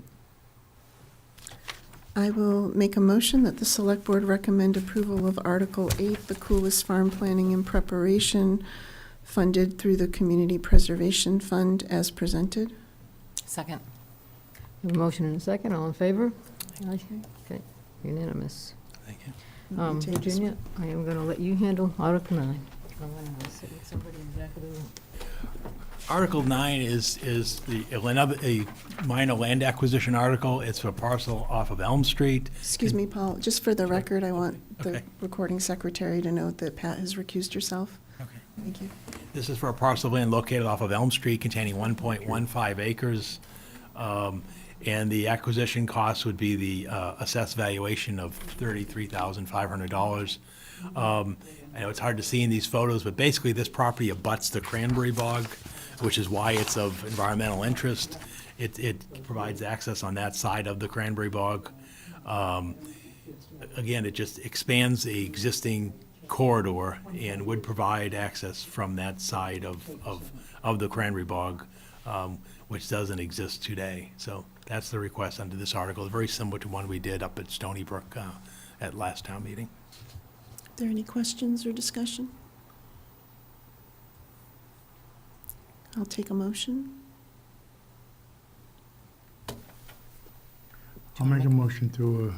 S3: I will make a motion that the Select Board recommend approval of Article 8, the Coolis Farm Planning and Preparation, funded through the Community Preservation Fund as presented.
S5: Second?
S1: We have a motion and a second, all in favor? Aye. Okay, unanimous.
S8: Thank you.
S3: You take this
S1: Virginia, I am going to let you handle Article 9. I'm going to sit with somebody in the back of the room.
S8: Article 9 is a minor land acquisition article. It's for a parcel off of Elm Street.
S3: Excuse me, Paul, just for the record, I want the
S8: Okay.
S3: recording secretary to note that Pat has recused herself.
S8: Okay.
S3: Thank you.
S8: This is for a parcel of land located off of Elm Street containing 1.15 acres. And the acquisition cost would be the assessed valuation of $33,500. I know it's hard to see in these photos, but basically this property abuts the cranberry bog, which is why it's of environmental interest. It provides access on that side of the cranberry bog. Again, it just expands the existing corridor and would provide access from that side of the cranberry bog, which doesn't exist today. So that's the request under this article. It's very similar to one we did up at Stony Brook at last town meeting.
S3: Are there any questions or discussion? I'll take a motion.
S2: I'll make a motion to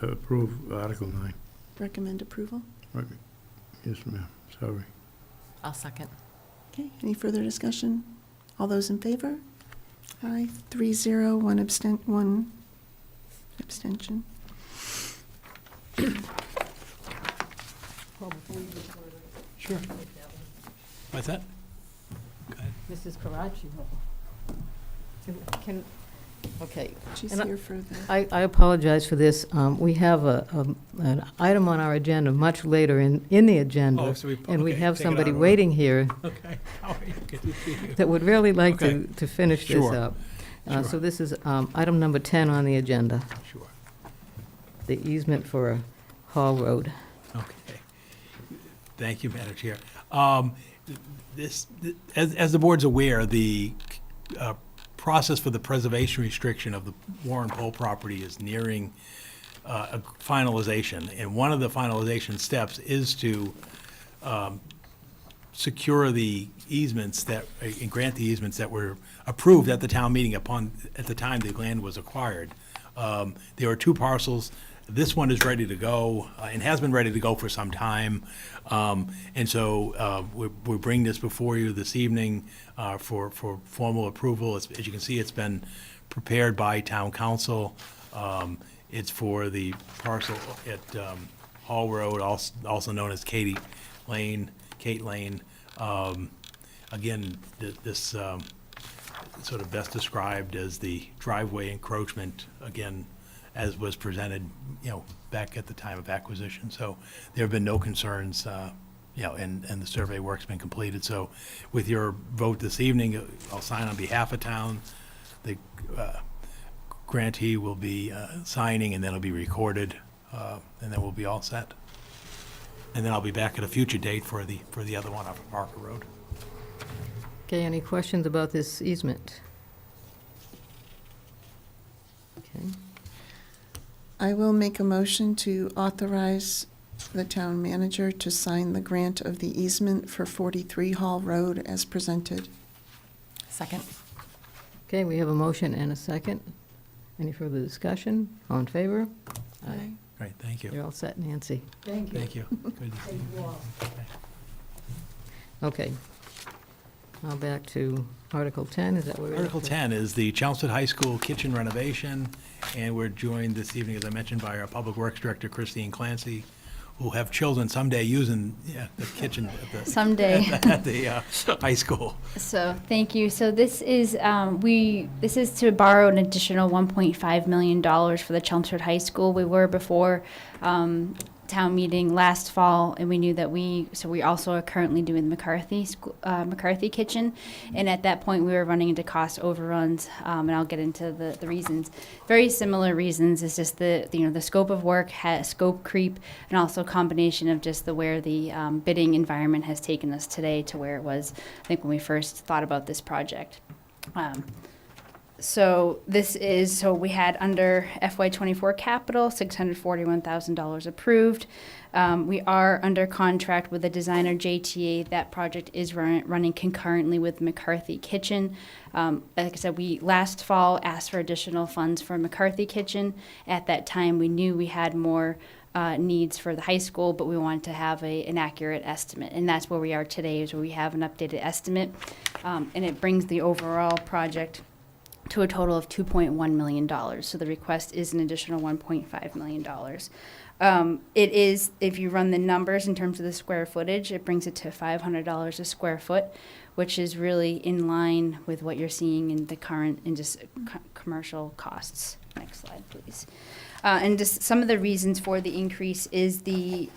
S2: approve Article 9.
S3: Recommend approval.
S2: Okay. Yes, ma'am, sorry.
S5: I'll second.
S3: Okay, any further discussion? All those in favor? Aye, 3-0, one abstention.
S8: Sure. What's that? Go ahead.
S1: Mrs. Karachi. Can, okay.
S3: She's
S1: And
S3: here for the,
S1: I apologize for this. We have an item on our agenda much later in the agenda,
S8: Oh, so
S1: and we
S8: okay,
S1: have
S8: take it
S1: somebody
S8: out of order.
S1: waiting here
S8: Okay. How are you? Good to see you.
S1: that would really like
S8: Okay.
S1: to finish this
S8: Sure.
S1: up.
S8: Sure.
S1: So this is item number 10 on the agenda,
S8: Sure.
S1: the easement for Hall Road.
S8: Okay. Thank you, Madam Chair. As the board's aware, the process for the preservation restriction of the Warren Pole property is nearing a finalization. And one of the finalization steps is to secure the easements and grant the easements that were approved at the town meeting at the time the land was acquired. There are two parcels. This one is ready to go and has been ready to go for some time. And so we bring this before you this evening for formal approval. As you can see, it's been prepared by town council. It's for the parcel at Hall Road, also known as Kate Lane. Again, this sort of best described as the driveway encroachment, again, as was presented, back at the time of acquisition. So there have been no concerns, and the survey work's been completed. So with your vote this evening, I'll sign on behalf of town. The grantee will be signing, and then it'll be recorded, and then we'll be all set. And then I'll be back at a future date for the other one off of Parker Road.
S1: Okay, any questions about this easement? Okay.
S3: I will make a motion to authorize the town manager to sign the grant of the easement for 43 Hall Road as presented.
S5: Second.
S1: Okay, we have a motion and a second. Any further discussion? All in favor? Aye.
S8: Great, thank you.
S1: You're all set, Nancy. Thank
S8: Thank you. Good to see you.
S1: Okay. Now back to Article 10, is that where we're?
S8: Article 10 is the Chelmsford High School kitchen renovation, and we're joined this evening, as I mentioned, by our Public Works Director, Christine Clancy, who will have children someday using the kitchen at the
S9: Someday.
S8: at the high school.
S9: So, thank you. So this is, this is to borrow an additional $1.5 million for the Chelmsford High School. We were before town meeting last fall, and we knew that we also are currently doing McCarthy kitchen, and at that point we were running into cost overruns, and I'll get into the reasons. Very similar reasons. It's just the scope of work, scope creep, and also a combination of just where the bidding environment has taken us today to where it was, I think, when we first thought about this project. So we had under FY24 capital, $641,000 approved. We are under contract with the designer JTA. That project is running concurrently with McCarthy Kitchen. Like I said, we last fall asked for additional funds for McCarthy Kitchen. At that time, we knew we had more needs for the high school, but we wanted to have an accurate estimate. And that's where we are today, is where we have an updated estimate. And it brings the overall project to a total of $2.1 million. So the request is an additional $1.5 million. It is, if you run the numbers in terms of the square footage, it brings it to $500 a square foot, which is really in line with what you're seeing in the current commercial costs. Next slide, please. And just some of the reasons for the increase is the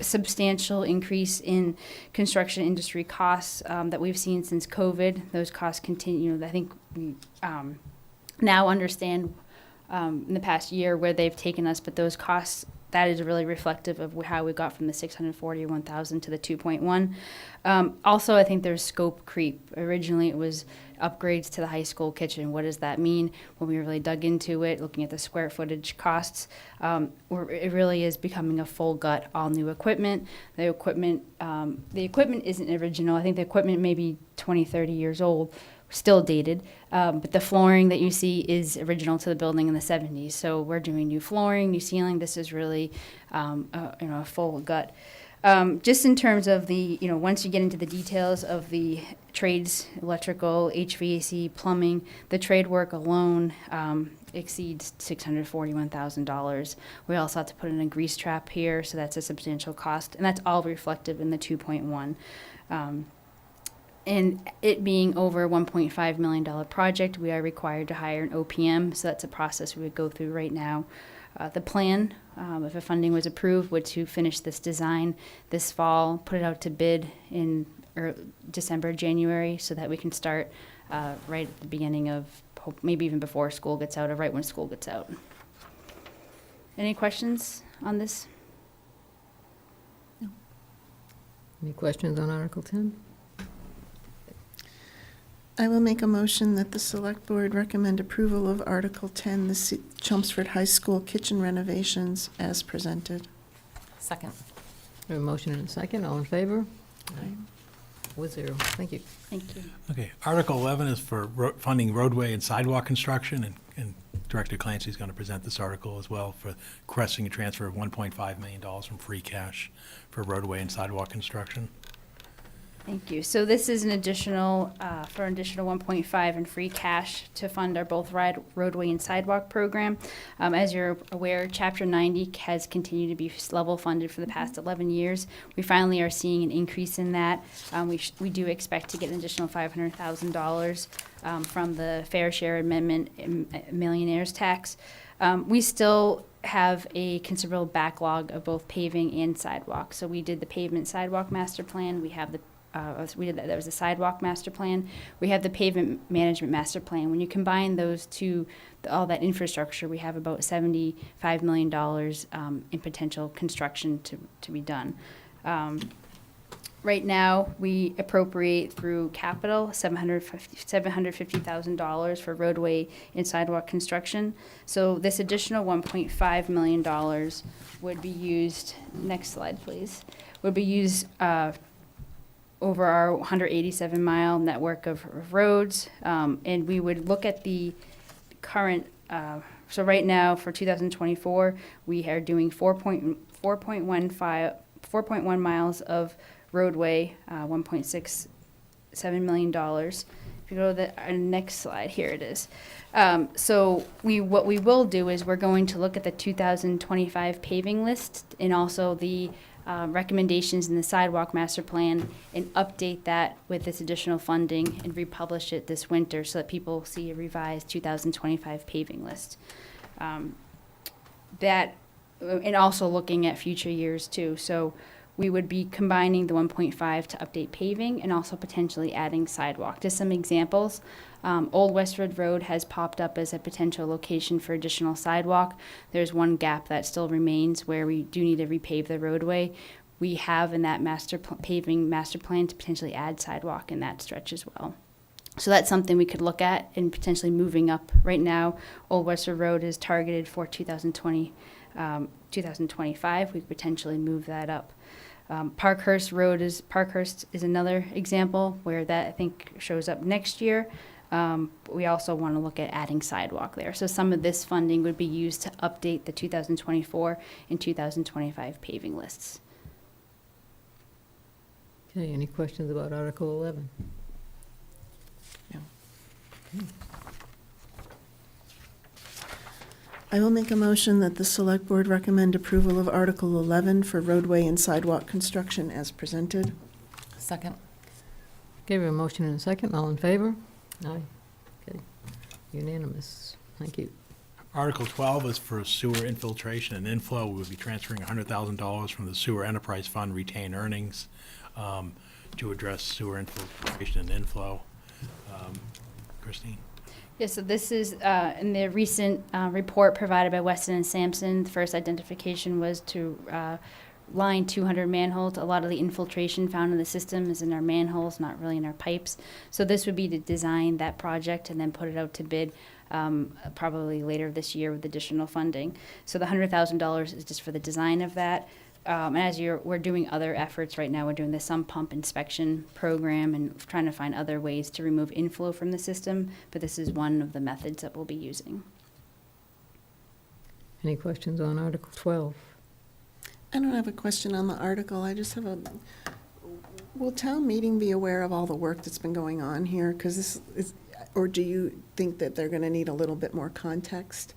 S9: substantial increase in construction industry costs that we've seen since COVID. Those costs continue. I think we now understand in the past year where they've taken us, but those costs, that is really reflective of how we got from the 641,000 to the 2.1. Also, I think there's scope creep. Originally, it was upgrades to the high school kitchen. What does that mean? When we really dug into it, looking at the square footage costs, it really is becoming a full gut, all new equipment. The equipment isn't original. I think the equipment may be 20, 30 years old, still dated, but the flooring that you see is original to the building in the 70s. So we're doing new flooring, new ceiling. This is really a full gut. Just in terms of the, once you get into the details of the trades, electrical, HVAC, plumbing, the trade work alone exceeds $641,000. We also have to put in a grease trap here, so that's a substantial cost, and that's all reflective in the 2.1. And it being over a $1.5 million project, we are required to hire an OPM, so that's a process we would go through right now. The plan, if the funding was approved, would to finish this design this fall, put it out to bid in December, January, so that we can start right at the beginning of, maybe even before school gets out, or right when school gets out. Any questions on this?
S1: Any questions on Article 10?
S3: I will make a motion that the Select Board recommend approval of Article 10, the Chelmsford High School kitchen renovations as presented.
S5: Second.
S1: We have a motion and a second. All in favor? Aye. 4-0. Thank you.
S9: Thank you.
S8: Okay, Article 11 is for funding roadway and sidewalk construction, and Director Clancy is going to present this article as well for requesting a transfer of $1.5 million from free cash for roadway and sidewalk construction.
S9: Thank you. So this is an additional, for an additional 1.5 in free cash to fund our both roadway and sidewalk program. As you're aware, Chapter 90 has continued to be level funded for the past 11 years. We finally are seeing an increase in that. We do expect to get an additional $500,000 from the Fair Share Amendment Millionaires Tax. We still have a considerable backlog of both paving and sidewalk. So we did the pavement sidewalk master plan. We have the that was a sidewalk master plan. We have the pavement management master plan. When you combine those two, all that infrastructure, we have about $75 million in potential construction to be done. Right now, we appropriate through capital $750,000 for roadway and sidewalk construction. So this additional $1.5 million would be used, next slide please, would be used over our 187-mile network of roads, and we would look at the current, so right now for 2024, we are doing 4.1 miles of roadway, $1.67 million. If you go to the next slide, here it is. So what we will do is we're going to look at the 2025 paving list and also the recommendations in the sidewalk master plan and update that with this additional funding and republish it this winter so that people see a revised 2025 paving list. And also looking at future years too. So we would be combining the 1.5 to update paving and also potentially adding sidewalk. Just some examples. Old Westford Road has popped up as a potential location for additional sidewalk. There's one gap that still remains where we do need to repave the roadway. We have in that paving master plan to potentially add sidewalk in that stretch as well. So that's something we could look at and potentially moving up. Right now, Old Westford Road is targeted for 2025. We could potentially move that up. Parkhurst is another example where that I think shows up next year. We also want to look at adding sidewalk there. So some of this funding would be used to update the 2024 and 2025 paving lists.
S1: Okay, any questions about Article 11?
S3: No.
S1: Okay.
S3: I will make a motion that the Select Board recommend approval of Article 11 for roadway and sidewalk construction as presented.
S5: Second.
S1: Okay, we have a motion and a second. All in favor? Aye. Okay, unanimous. Thank you.
S8: Article 12 is for sewer infiltration and inflow. We will be transferring $100,000 from the Sewer Enterprise Fund retained earnings to address sewer infiltration and inflow. Christine?
S9: Yeah, so this is in the recent report provided by Weston and Sampson. The first identification was to line 200 manholes. A lot of the infiltration found in the system is in our manholes, not really in our pipes. So this would be to design that project and then put it out to bid probably later this year with additional funding. So the $100,000 is just for the design of that. And as we're doing other efforts right now, we're doing the sump pump inspection program and trying to find other ways to remove inflow from the system. But this is one of the methods that we'll be using.
S1: Any questions on Article 12?
S3: I don't have a question on the article. I just have will town meeting be aware of all the work that's been going on here? Because this is, or do you think that they're going to need a little bit more context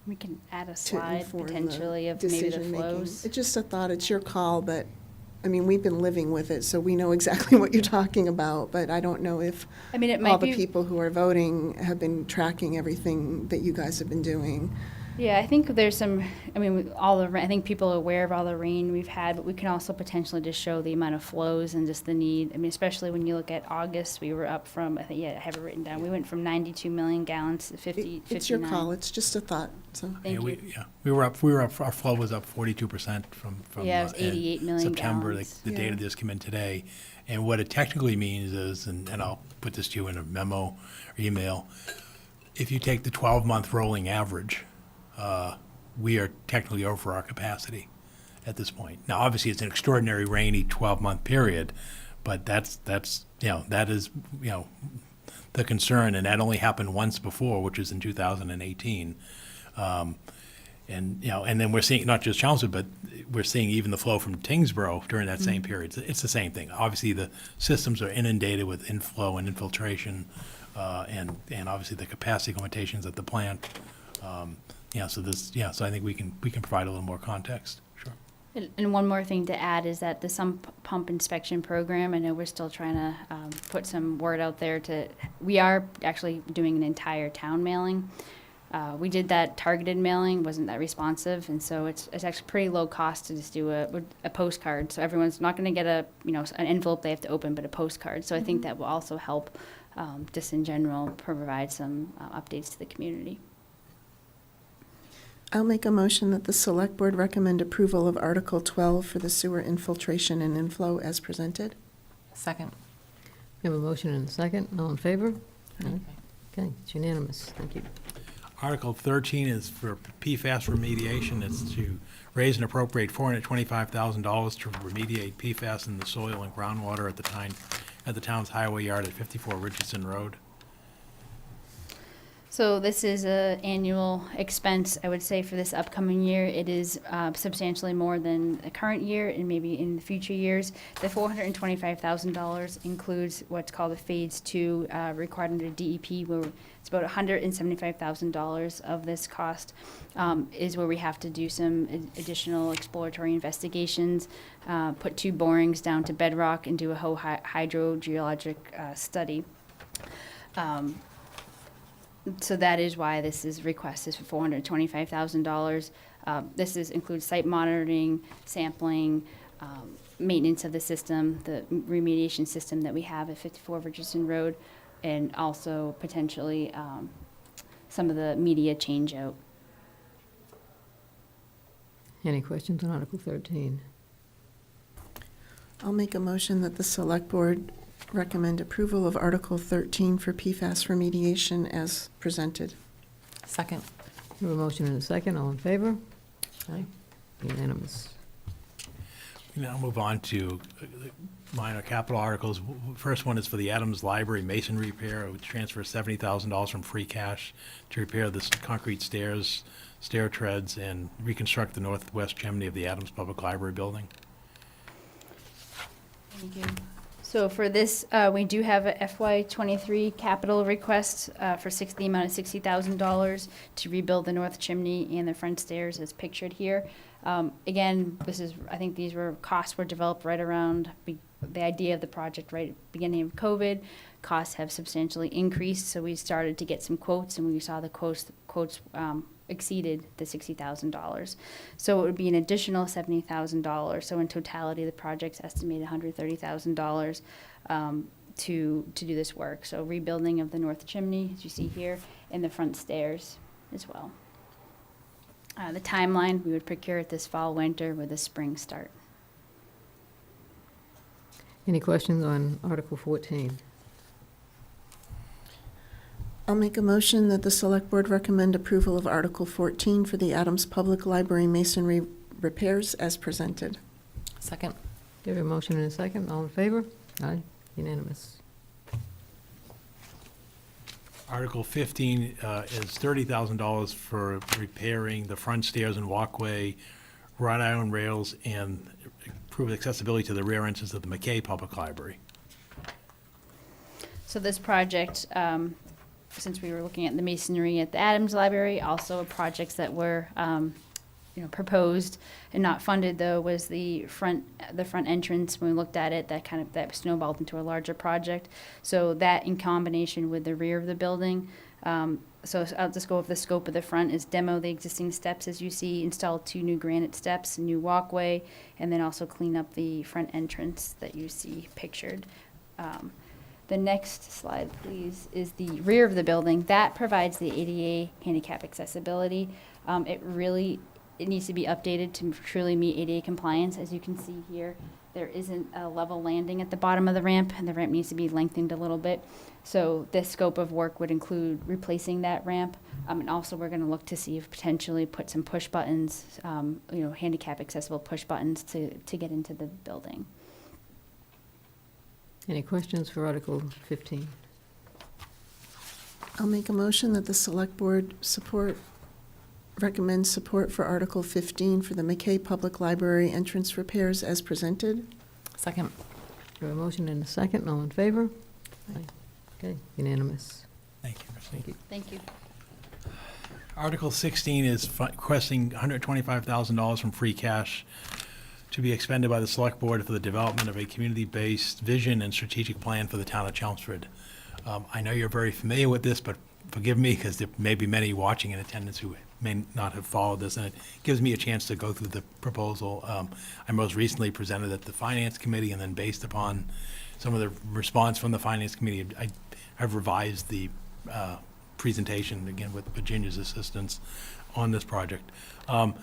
S9: We can add a
S3: to
S9: slide
S3: inform
S9: potentially
S3: the
S9: of maybe the
S3: decision-making?
S9: flows.
S3: It's just a thought. It's your call, but, I mean, we've been living with it, so we know exactly what you're talking about, but I don't know if
S9: I mean, it
S3: all
S9: might
S3: the
S9: be.
S3: people who are voting have been tracking everything that you guys have been doing.
S9: Yeah, I think there's some, I mean, I think people are aware of all the rain we've had, but we can also potentially just show the amount of flows and just the need. I mean, especially when you look at August, we were up from, I think, yeah, I have it written down. We went from 92 million gallons to 59.
S3: It's your call. It's just a thought, so.
S9: Thank
S8: Yeah,
S9: you.
S8: we were up, our flow was up 42% from
S9: Yeah, it was 88 million
S8: September.
S9: gallons.
S8: The data
S3: Yeah.
S8: just came in today. And what it technically means is, and I'll put this to you in a memo or email, if you take the 12-month rolling average, we are technically over our capacity at this point. Now, obviously, it's an extraordinary rainy 12-month period, but that is the concern, and that only happened once before, which is in 2018. And then we're seeing not just Chelmsford, but we're seeing even the flow from Tingsboro during that same period. It's the same thing. Obviously, the systems are inundated with inflow and infiltration, and obviously the capacity limitations at the plant. So I think we can provide a little more context. Sure.
S9: And one more thing to add is that the sump pump inspection program, I know we're still trying to put some word out there we are actually doing an entire town mailing. We did that targeted mailing, wasn't that responsive, and so it's actually pretty low cost to just do a postcard. So everyone's not going to get an envelope they have to open, but a postcard. So I think that will also help, just in general, provide some updates to the community.
S3: I'll make a motion that the Select Board recommend approval of Article 12 for the sewer infiltration and inflow as presented.
S5: Second.
S1: We have a motion and a second. All in favor? Aye. Okay, it's unanimous. Thank you.
S8: Article 13 is for PFAS remediation. It's to raise and appropriate $425,000 to remediate PFAS in the soil and groundwater at the town's highway yard at 54 Richardson Road.
S9: So this is an annual expense, I would say, for this upcoming year. It is substantially more than the current year and maybe in the future years. The $425,000 includes what's called a Phase 2 required under DEP, where it's about $175,000 of this cost is where we have to do some additional exploratory investigations, put 2 borings down to bedrock, and do a whole hydrogeologic study. So that is why this is requested for $425,000. This includes site monitoring, sampling, maintenance of the system, the remediation system that we have at 54 Richardson Road, and also potentially some of the media change out.
S1: Any questions on Article 13?
S3: I'll make a motion that the Select Board recommend approval of Article 13 for PFAS remediation as presented.
S5: Second.
S1: We have a motion and a second. All in favor? Aye. Unanimous.
S8: Now move on to minor capital articles. First one is for the Adams Library masonry repair. It would transfer $70,000 from free cash to repair the concrete stairs, stair treads, and reconstruct the northwest chimney of the Adams Public Library building.
S9: Thank you. So for this, we do have a FY23 capital request for the amount of $60,000 to rebuild the north chimney and the front stairs as pictured here. Again, I think these costs were developed right around the idea of the project right at the beginning of COVID. Costs have substantially increased, so we started to get some quotes, and we saw the quotes exceeded the $60,000. So it would be an additional $70,000. So in totality, the project's estimated $130,000 to do this work. So rebuilding of the north chimney, as you see here, and the front stairs as well. The timeline, we would procure it this fall, winter with a spring start.
S1: Any questions on Article 14?
S3: I'll make a motion that the Select Board recommend approval of Article 14 for the Adams Public Library masonry repairs as presented.
S5: Second.
S1: Give a motion and a second. All in favor? Aye. Unanimous.
S8: Article 15 is $30,000 for repairing the front stairs and walkway, wrought iron rails, and improve accessibility to the rear entrance of the McKay Public Library.
S9: So this project, since we were looking at the masonry at the Adams Library, also projects that were proposed and not funded though was the front entrance. When we looked at it, that snowballed into a larger project. So that in combination with the rear of the building. So I'll just go over the scope of the front is demo the existing steps as you see, install 2 new granite steps, a new walkway, and then also clean up the front entrance that you see pictured. The next slide, please, is the rear of the building. That provides the ADA handicap accessibility. It needs to be updated to truly meet ADA compliance. As you can see here, there isn't a level landing at the bottom of the ramp, and the ramp needs to be lengthened a little bit. So this scope of work would include replacing that ramp, and also we're going to look to see if potentially put some push buttons, handicap accessible push buttons to get into the building.
S1: Any questions for Article 15?
S3: I'll make a motion that the Select Board recommends support for Article 15 for the McKay Public Library entrance repairs as presented.
S5: Second.
S1: We have a motion and a second. All in favor? Aye. Okay, unanimous.
S8: Thank you, Christine.
S1: Thank you.
S9: Thank you.
S8: Article 16 is requesting $125,000 from free cash to be expended by the Select Board for the development of a community-based vision and strategic plan for the town of Chelmsford. I know you're very familiar with this, but forgive me because there may be many watching in attendance who may not have followed this, and it gives me a chance to go through the proposal. I most recently presented at the Finance Committee, and then based upon some of the response from the Finance Committee, I've revised the presentation, again, with Virginia's assistance on this project. So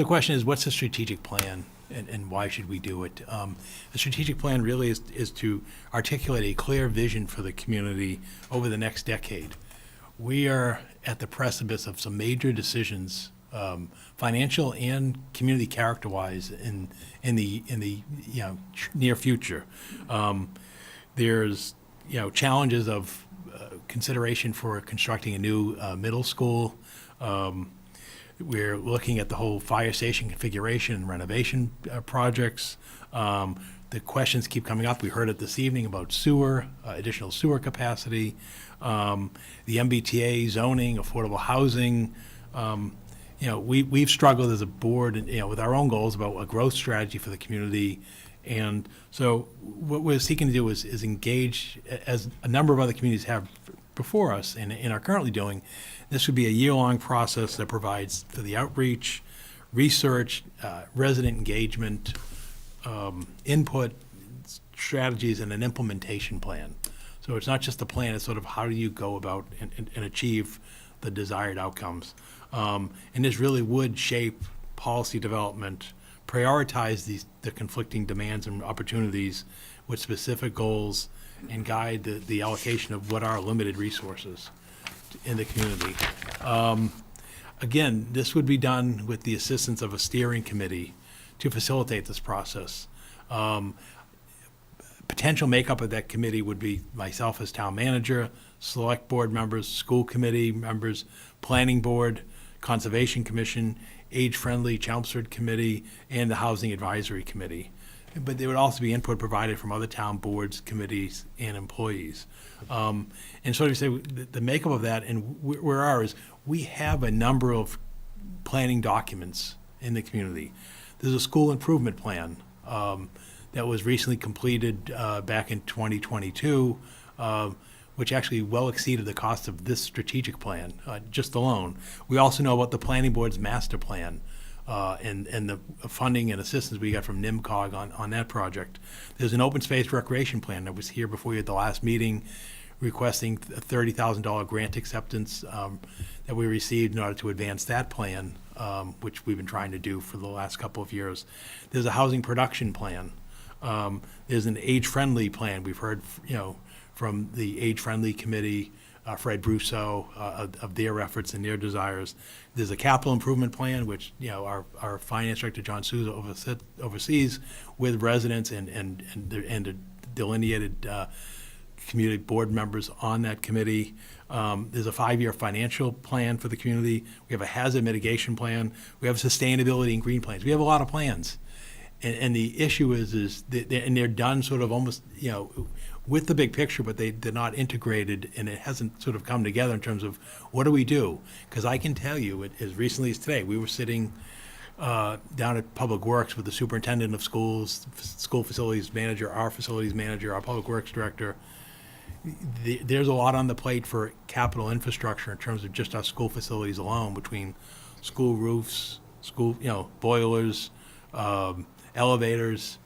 S8: the question is, what's the strategic plan, and why should we do it? The strategic plan really is to articulate a clear vision for the community over the next decade. We are at the precipice of some major decisions, financial and community character-wise, in the near future. There's challenges of consideration for constructing a new middle school. We're looking at the whole fire station configuration and renovation projects. The questions keep coming up. We heard it this evening about sewer, additional sewer capacity, the MBTA zoning, affordable housing. We've struggled as a board, with our own goals about a growth strategy for the community. And so what we're seeking to do is engage, as a number of other communities have before us and are currently doing. This would be a year-long process that provides for the outreach, research, resident engagement, input, strategies, and an implementation plan. So it's not just a plan, it's sort of how do you go about and achieve the desired outcomes. And this really would shape policy development, prioritize the conflicting demands and opportunities with specific goals, and guide the allocation of what are limited resources in the community. Again, this would be done with the assistance of a steering committee to facilitate this process. Potential makeup of that committee would be myself as town manager, select board members, school committee members, planning board, conservation commission, age-friendly Chelmsford committee, and the housing advisory committee. But there would also be input provided from other town boards, committees, and employees. And so to say, the makeup of that and where are is we have a number of planning documents in the community. There's a school improvement plan that was recently completed back in 2022, which actually well exceeded the cost of this strategic plan, just alone. We also know about the planning board's master plan and the funding and assistance we got from NIMCOG on that project. There's an open space recreation plan that was here before you at the last meeting, requesting a $30,000 grant acceptance that we received in order to advance that plan, which we've been trying to do for the last couple of years. There's a housing production plan. There's an age-friendly plan. We've heard, from the age-friendly committee, Fred Brousseau, of their efforts and their desires. There's a capital improvement plan, which our finance director John Souza oversees with residents and the delineated community board members on that committee. There's a 5-year financial plan for the community. We have a hazard mitigation plan. We have sustainability and green plans. We have a lot of plans. And the issue is they're done sort of almost, with the big picture, but they're not integrated, and it hasn't sort of come together in terms of what do we do? Because I can tell you, as recently as today, we were sitting down at Public Works with the superintendent of schools, school facilities manager, our facilities manager, our Public Works director. There's a lot on the plate for capital infrastructure in terms of just our school facilities alone, between school roofs, school, boilers, elevators,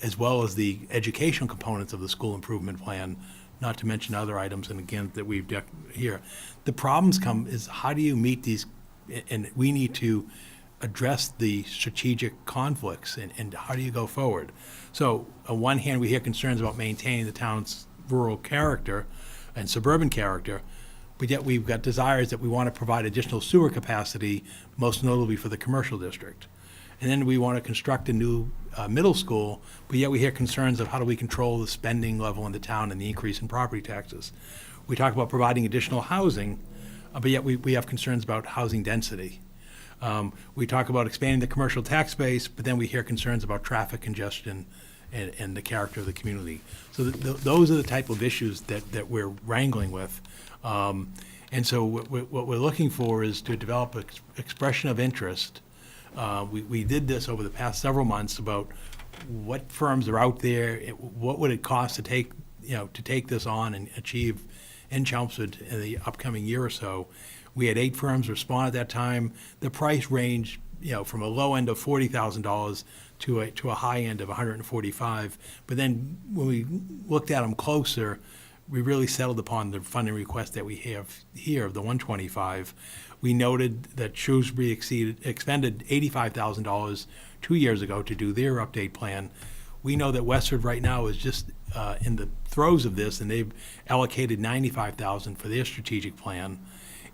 S8: as well as the educational components of the school improvement plan, not to mention other items, and again, that we've here. The problems come is how do you meet these, and we need to address the strategic conflicts, and how do you go forward? So on one hand, we hear concerns about maintaining the town's rural character and suburban character, but yet we've got desires that we want to provide additional sewer capacity, most notably for the commercial district. And then we want to construct a new middle school, but yet we hear concerns of how do we control the spending level in the town and the increase in property taxes. We talk about providing additional housing, but yet we have concerns about housing density. We talk about expanding the commercial tax base, but then we hear concerns about traffic congestion and the character of the community. So those are the type of issues that we're wrangling with. And so what we're looking for is to develop an expression of interest. We did this over the past several months about what firms are out there, what would it cost to take this on and achieve in Chelmsford in the upcoming year or so. We had 8 firms respond at that time. The price ranged, from a low end of $40,000 to a high end of $145,000. But then when we looked at them closer, we really settled upon the funding request that we have here of the $125,000. We noted that Shrewsbury expended $85,000 2 years ago to do their update plan. We know that Westford right now is just in the throes of this, and they've allocated $95,000 for their strategic plan.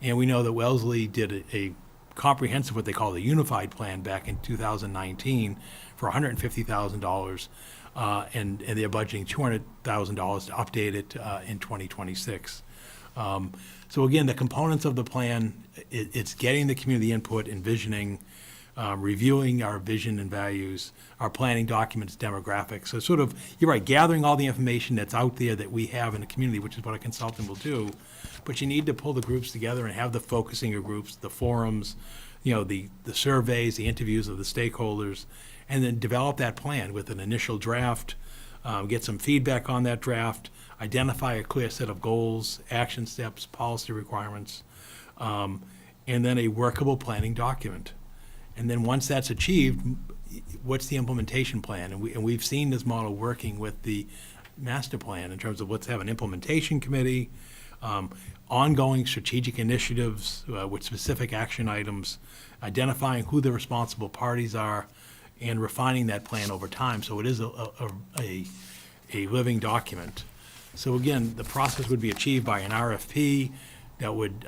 S8: And we know that Wellesley did a comprehensive, what they call the unified plan, back in 2019 for $150,000, and they're budgeting $200,000 to update it in 2026. So again, the components of the plan, it's getting the community input, envisioning, reviewing our vision and values, our planning documents, demographics. So sort of, you're right, gathering all the information that's out there that we have in the community, which is what a consultant will do. But you need to pull the groups together and have the focusing of groups, the forums, the surveys, the interviews of the stakeholders, and then develop that plan with an initial draft, get some feedback on that draft, identify a clear set of goals, action steps, policy requirements, and then a workable planning document. And then once that's achieved, what's the implementation plan? And we've seen this model working with the master plan in terms of let's have an implementation committee, ongoing strategic initiatives with specific action items, identifying who the responsible parties are, and refining that plan over time so it is a living document. So again, the process would be achieved by an RFP that would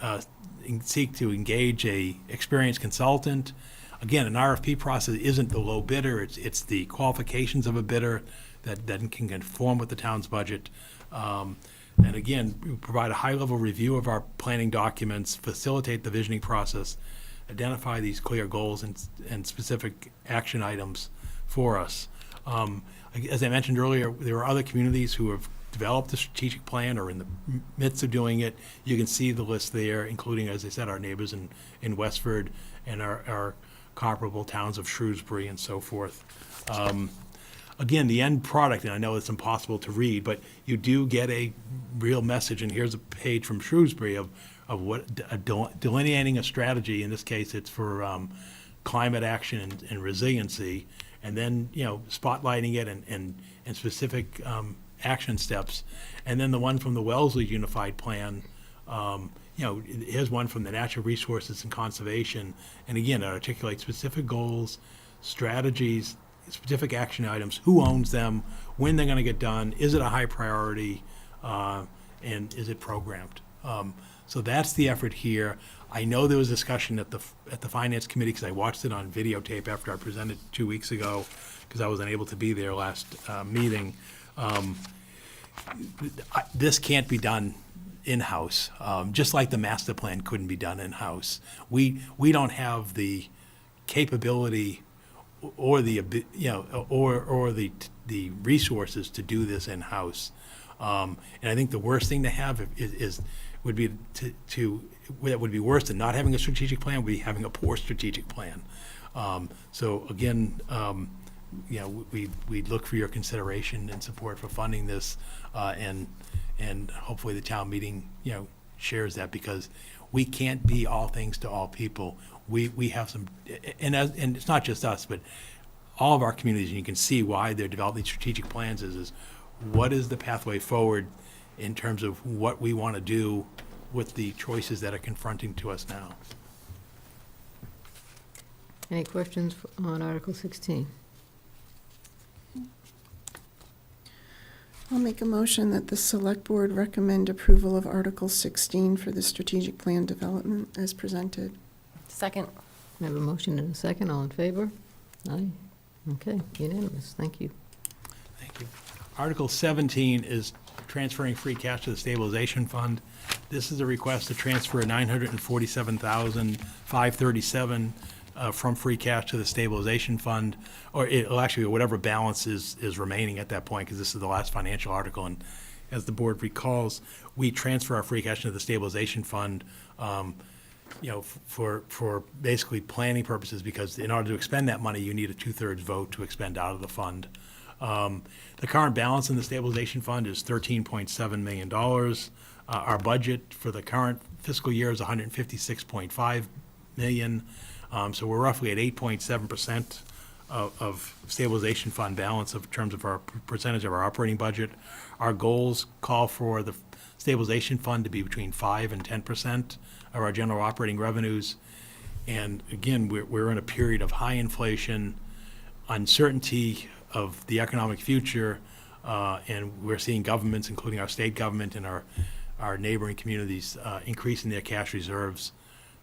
S8: seek to engage a experienced consultant, again, an RFP process isn't the low bidder, it's the qualifications of a bidder that can conform with the town's budget. And again, we provide a high-level review of our planning documents, facilitate the visioning process, identify these clear goals and specific action items for us. As I mentioned earlier, there are other communities who have developed a strategic plan or in the midst of doing it. You can see the list there, including, as I said, our neighbors in Westford and our comparable towns of Shrewsbury and so forth. Again, the end product, and I know it's impossible to read, but you do get a real message, and here's a page from Shrewsbury of what delineating a strategy. In this case, it's for climate action and resiliency, and then, you know, spotlighting it and specific action steps. And then the one from the Wellesley Unified Plan, you know, here's one from the Natural Resources and Conservation, and again, it articulates specific goals, strategies, specific action items, who owns them, when they're going to get done, is it a high priority, and is it programmed? So that's the effort here. I know there was discussion at the Finance Committee, because I watched it on videotape after I presented 2 weeks ago, because I wasn't able to be there last meeting. This can't be done in-house, just like the master plan couldn't be done in-house. We don't have the capability or the the resources to do this in-house. And I think the worst thing to have would be that would be worse than not having a strategic plan, would be having a poor strategic plan. So again, you know, we look for your consideration and support for funding this, and hopefully the town meeting, you know, shares that, because we can't be all things to all people. We have some, and it's not just us, but all of our communities, and you can see why they're developing strategic plans, is what is the pathway forward in terms of what we want to do with the choices that are confronting to us now.
S1: Any questions on Article 16?
S3: I'll make a motion that the Select Board recommend approval of Article 16 for the strategic plan development as presented.
S5: Second.
S1: We have a motion and a second. All in favor? Aye. Okay, unanimous. Thank you.
S8: Thank you. Article 17 is transferring free cash to the stabilization fund. This is a request to transfer $947,537 from free cash to the stabilization fund, or it'll actually, whatever balance is remaining at that point, because this is the last financial article. And as the board recalls, we transfer our free cash into the stabilization fund, you know, for basically planning purposes, because in order to expend that money, you need a 2/3 vote to expend out of the fund. The current balance in the stabilization fund is $13.7 million. Our budget for the current fiscal year is $156.5 million. So we're roughly at 8.7% of stabilization fund balance in terms of our percentage of our operating budget. Our goals call for the stabilization fund to be between 5 and 10% of our general operating revenues. And again, we're in a period of high inflation, uncertainty of the economic future, and we're seeing governments, including our state government and our neighboring communities, increasing their cash reserves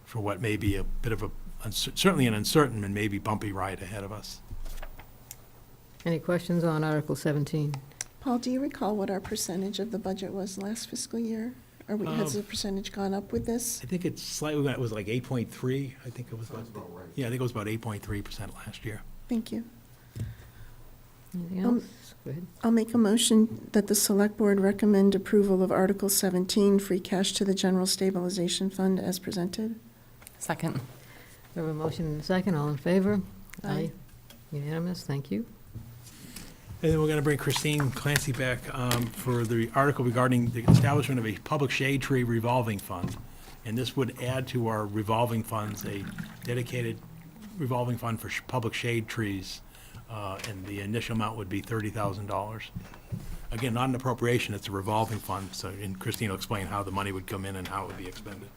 S8: for what may be a bit of certainly an uncertain and maybe bumpy ride ahead of us.
S1: Any questions on Article 17?
S3: Paul, do you recall what our percentage of the budget was last fiscal year? Has the percentage gone up with this?
S8: I think it's slightly, it was like 8.3, I think it was. That's about right. Yeah, I think it was about 8.3% last year.
S3: Thank you.
S1: Anything else? Go ahead.
S3: I'll make a motion that the Select Board recommend approval of Article 17, free cash to the General Stabilization Fund as presented.
S5: Second.
S1: We have a motion and a second. All in favor?
S3: Aye.
S1: Unanimous. Thank you.
S8: And then we're going to bring Christine Clancy back for the article regarding the establishment of a public shade tree revolving fund. And this would add to our revolving funds a dedicated revolving fund for public shade trees. And the initial amount would be $30,000. Again, not an appropriation, it's a revolving fund. So, and Christine will explain how the money would come in and how it would be expended.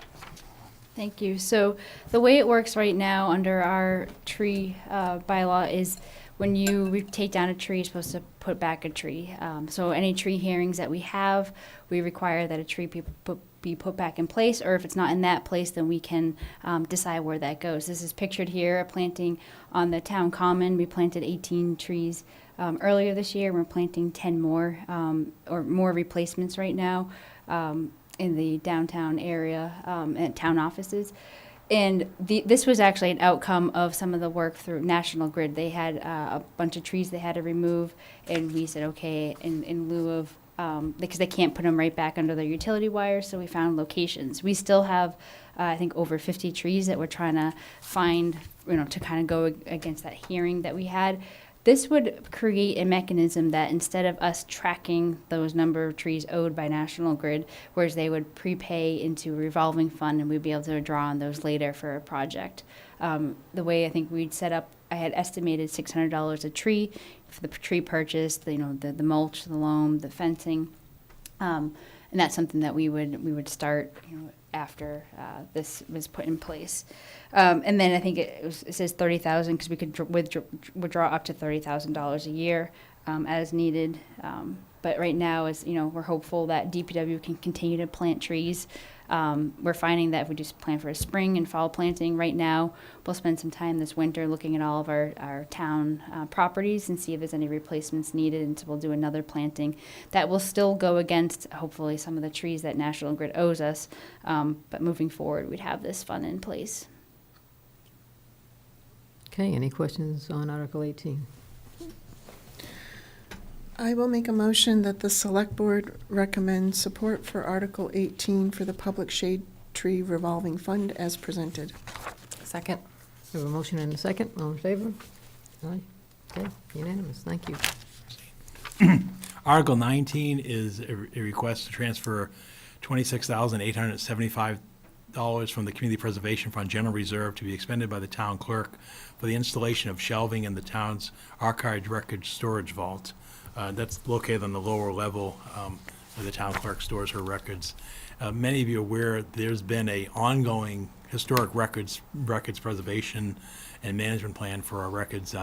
S9: Thank you. So the way it works right now under our tree bylaw is when you take down a tree, you're supposed to put back a tree. So any tree hearings that we have, we require that a tree be put back in place, or if it's not in that place, then we can decide where that goes. This is pictured here, a planting on the town common. We planted 18 trees earlier this year. We're planting 10 more, or more replacements right now in the downtown area and town offices. And this was actually an outcome of some of the work through National Grid. They had a bunch of trees they had to remove, and we said, okay, in lieu of, because they can't put them right back under their utility wires, so we found locations. We still have, I think, over 50 trees that we're trying to find, to kind of go against that hearing that we had. This would create a mechanism that instead of us tracking those number of trees owed by National Grid, whereas they would prepay into a revolving fund and we'd be able to draw on those later for a project. The way I think we'd set up, I had estimated $600 a tree for the tree purchase, the mulch, the loam, the fencing. And that's something that we would start, after this was put in place. And then I think it says 30,000 because we could withdraw up to $30,000 a year as needed. But right now, we're hopeful that DPW can continue to plant trees. We're finding that if we just plan for a spring and fall planting right now, we'll spend some time this winter looking at all of our town properties and see if there's any replacements needed. And so we'll do another planting that will still go against, hopefully, some of the trees that National Grid owes us. But moving forward, we'd have this fund in place.
S1: Okay, any questions on Article 18?
S3: I will make a motion that the Select Board recommend support for Article 18 for the Public Shade Tree Revolving Fund as presented.
S5: Second.
S1: We have a motion and a second. All in favor? Aye. Okay, unanimous. Thank you.
S8: Article 19 is a request to transfer $26,875 from the Community Preservation Fund General Reserve to be expended by the town clerk for the installation of shelving in the town's archived record storage vault. That's located on the lower level where the town clerk stores her records. Many of you are aware there's been a ongoing historic records preservation and management plan for our records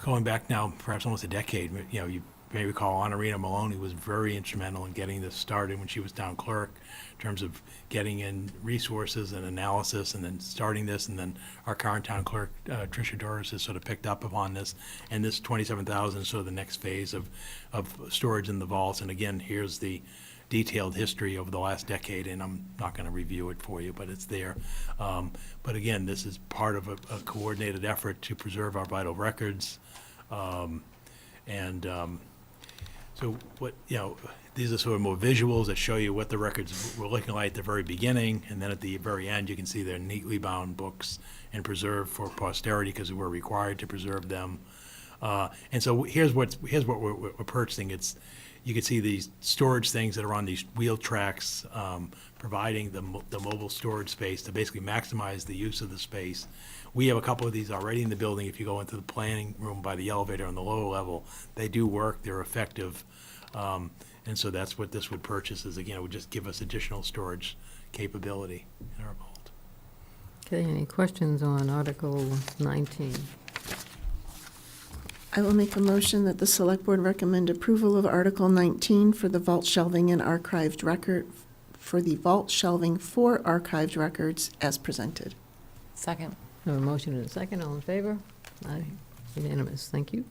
S8: going back now perhaps almost a decade. You may recall Honorina Maloney was very instrumental in getting this started when she was town clerk in terms of getting in resources and analysis and then starting this, and then our current town clerk, Tricia Doris, has sort of picked up upon this, and this 27,000 is sort of the next phase of storage in the vaults. And again, here's the detailed history over the last decade, and I'm not going to review it for you, but it's there. But again, this is part of a coordinated effort to preserve our vital records. So what, these are sort of more visuals that show you what the records were looking like at the very beginning, and then at the very end, you can see they're neatly bound books and preserved for posterity because we're required to preserve them. And so here's what we're purchasing. You can see these storage things that are on these wheel tracks, providing the mobile storage space to basically maximize the use of the space. We have a couple of these already in the building. If you go into the planning room by the elevator on the lower level, they do work, they're effective. And so that's what this would purchase is, again, it would just give us additional storage capability in our vault.
S1: Okay, any questions on Article 19?
S3: I will make a motion that the Select Board recommend approval of Article 19 for the vault shelving and archived record, for the vault shelving for archived records as presented.
S5: Second.
S1: We have a motion and a second. All in favor? Aye. Unanimous. Thank you.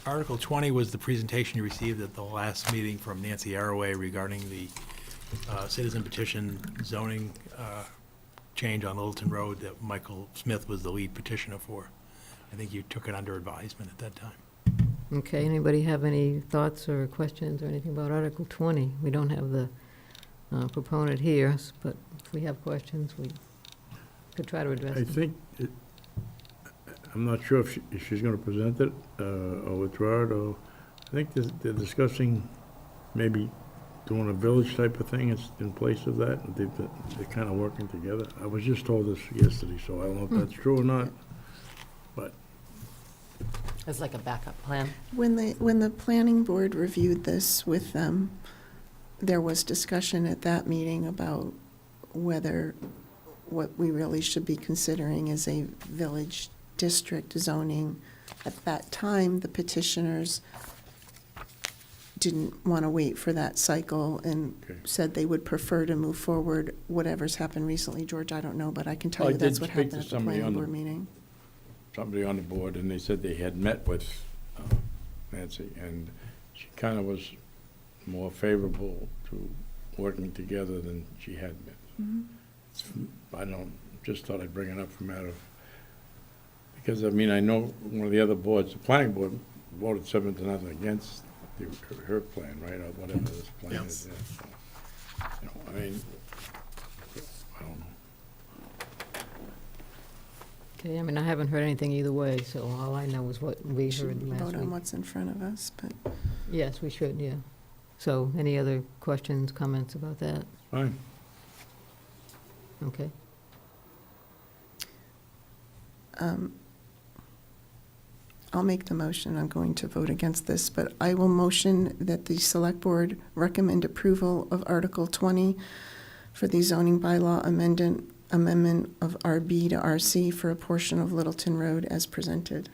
S8: Article 20 was the presentation you received at the last meeting from Nancy Arroway regarding the citizen petition zoning change on Littleton Road that Michael Smith was the lead petitioner for. I think you took it under advisement at that time.
S1: Okay, anybody have any thoughts or questions or anything about Article 20? We don't have the proponent here, but if we have questions, we could try to address
S2: I
S1: them.
S2: think, I'm not sure if she's going to present it or withdraw it, or I think they're discussing maybe doing a village type of thing in place of that. They're kind of working together. I was just told this yesterday, so I don't know if that's true or not, but.
S5: As like a backup plan.
S3: When the planning board reviewed this with them, there was discussion at that meeting about whether what we really should be considering is a village district zoning. At that time, the petitioners didn't want to wait for that cycle and
S2: Okay.
S3: said they would prefer to move forward. Whatever's happened recently, George, I don't know, but I can tell
S2: I
S3: you
S2: did
S3: that's what
S2: speak
S3: happened
S2: to
S3: at the
S2: somebody
S3: planning
S2: on
S3: board meeting.
S2: Somebody on the board, and they said they had met with Nancy, and she kind of was more favorable to working together than she had been. I don't, just thought I'd bring it up from out of, because, I mean, I know one of the other boards, the planning board, voted 7-0 against her plan, right, or whatever this plan
S8: Yes.
S2: is. Yeah, so, you know, I mean, I don't know.
S1: Okay, I mean, I haven't heard anything either way, so all I know is what we
S3: Should
S1: heard last
S3: vote on
S1: week.
S3: what's in front of us, but
S1: Yes, we should, yeah. So any other questions, comments about that?
S2: Fine.
S1: Okay.
S3: I'll make the motion. I'm going to vote against this, but I will motion that the Select Board recommend approval of Article 20 for the zoning bylaw amendment of RB to RC for a portion of Littleton Road as presented.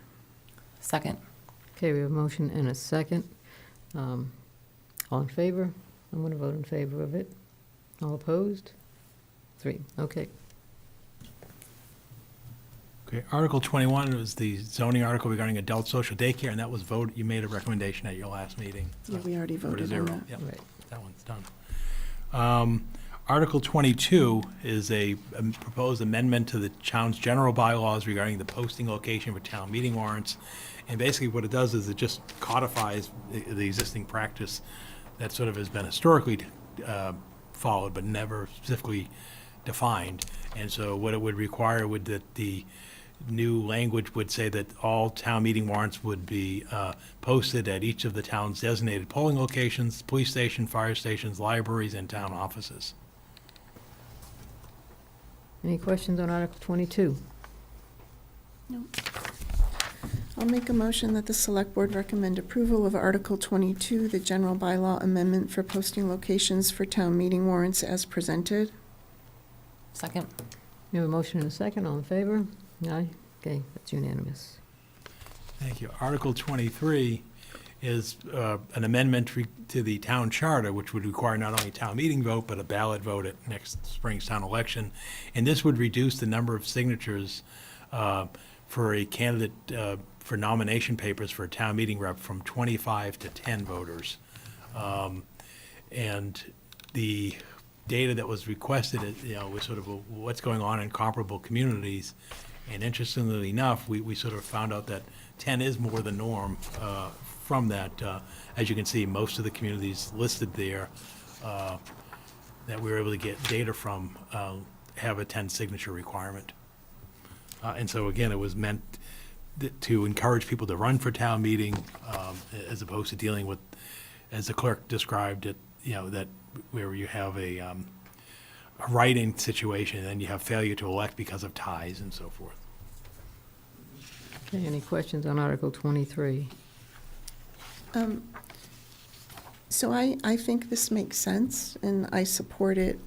S5: Second.
S1: Okay, we have a motion and a second. All in favor? I'm going to vote in favor of it. All opposed? 3, okay.
S8: Okay, Article 21 was the zoning article regarding adult social daycare, and that was voted, you made a recommendation at your last meeting.
S3: Yeah, we already
S8: 4 to
S3: voted
S8: 0.
S3: on that.
S8: Yep,
S1: Right.
S8: that one's done. Article 22 is a proposed amendment to the town's general bylaws regarding the posting location for town meeting warrants. And basically what it does is it just codifies the existing practice that sort of has been historically followed, but never specifically defined. And so what it would require would that the new language would say that all town meeting warrants would be posted at each of the town's designated polling locations, police station, fire stations, libraries, and town offices.
S1: Any questions on Article 22?
S3: I'll make a motion that the Select Board recommend approval of Article 22, the general bylaw amendment for posting locations for town meeting warrants as presented.
S5: Second.
S1: We have a motion and a second. All in favor? Aye. Okay, that's unanimous.
S8: Thank you. Article 23 is an amendment to the town charter, which would require not only a town meeting vote, but a ballot vote at next spring's town election. And this would reduce the number of signatures for a candidate for nomination papers for a town meeting rep from 25 to 10 voters. And the data that was requested, was sort of what's going on in comparable communities. And interestingly enough, we sort of found out that 10 is more the norm from that. As you can see, most of the communities listed there that we were able to get data from have a 10 signature requirement. And so again, it was meant to encourage people to run for town meeting as opposed to dealing with, as the clerk described it, that where you have a write-in situation and you have failure to elect because of ties and so forth.
S1: Okay, any questions on Article 23?
S3: So I think this makes sense, and I support it.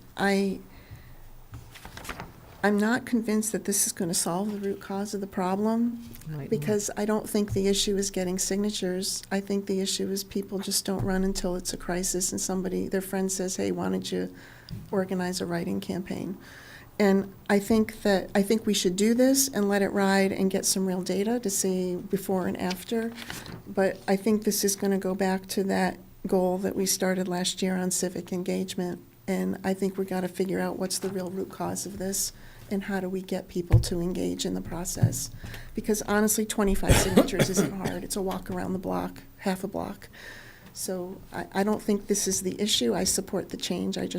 S3: I'm not convinced that this is going to solve the root cause of the problem,
S1: Right,
S3: because I don't think the issue is getting signatures. I think the issue is people just don't run until it's a crisis and their friend says, hey, why don't you organize a write-in campaign? And I think we should do this and let it ride and get some real data to see before and after. But I think this is going to go back to that goal that we started last year on civic engagement. And I think we got to figure out what's the real root cause of this and how do we get people to engage in the process. Because honestly, 25 signatures isn't hard. It's a walk around the block, half a block. So I don't think this is the issue. I support the change. I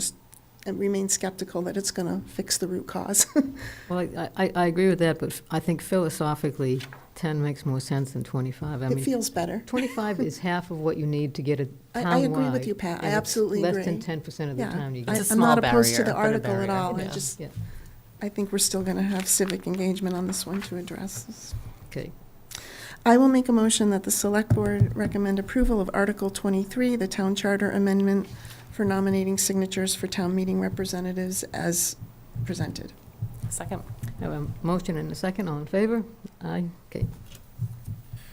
S3: remain skeptical that it's going to fix the root cause.
S1: Well, I agree with that, but I think philosophically, 10 makes more sense than 25. I
S3: It
S1: mean,
S3: feels better.
S1: 25 is half of what you need to get a townwide.
S3: I agree with you, Pat. I
S1: and it's
S3: absolutely agree.
S1: less than 10% of the
S3: Yeah.
S1: time you
S3: I-
S1: get.
S5: It's a
S3: I'm not
S5: small
S3: opposed to the
S5: barrier, but a
S3: article at all.
S5: barrier,
S3: I
S5: yeah.
S3: just,
S1: Yeah,
S3: I think we're still going to have civic engagement on this one to address this.
S1: okay.
S3: I will make a motion that the Select Board recommend approval of Article 23, the Town Charter Amendment for nominating signatures for town meeting representatives as presented.
S5: Second.
S1: I have a motion and a second. All in favor? Aye. Okay.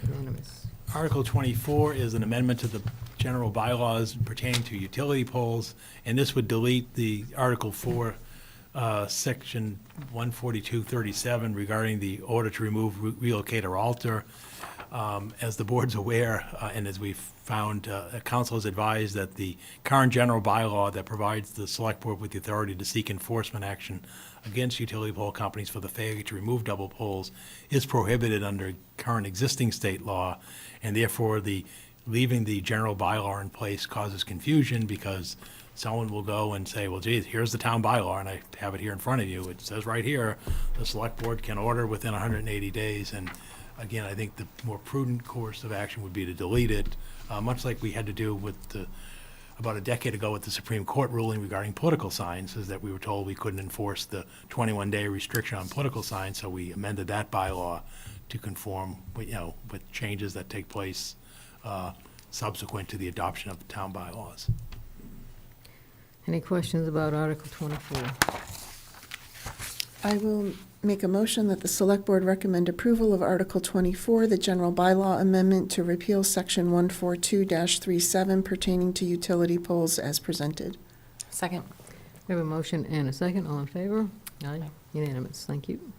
S1: Unanimous.
S8: Article 24 is an amendment to the general bylaws pertaining to utility poles, and this would delete the Article 4, Section 14237 regarding the order to remove, relocate, or alter. As the board's aware, and as we've found, council has advised that the current general bylaw that provides the select board with the authority to seek enforcement action against utility pole companies for the failure to remove double poles is prohibited under current existing state law, and therefore leaving the general bylaw in place causes confusion because someone will go and say, well, geez, here's the town bylaw, and I have it here in front of you. It says right here, the select board can order within 180 days, and again, I think the more prudent course of action would be to delete it, much like we had to do with about a decade ago with the Supreme Court ruling regarding political signs, is that we were told we couldn't enforce the 21-day restriction on political signs, so we amended that bylaw to conform with, with changes that take place subsequent to the adoption of the town bylaws.
S1: Any questions about Article 24?
S3: I will make a motion that the Select Board recommend approval of Article 24, the general bylaw amendment to repeal Section 142-37 pertaining to utility poles as presented.
S5: Second.
S1: We have a motion and a second. All in favor? Aye. Unanimous. Thank you.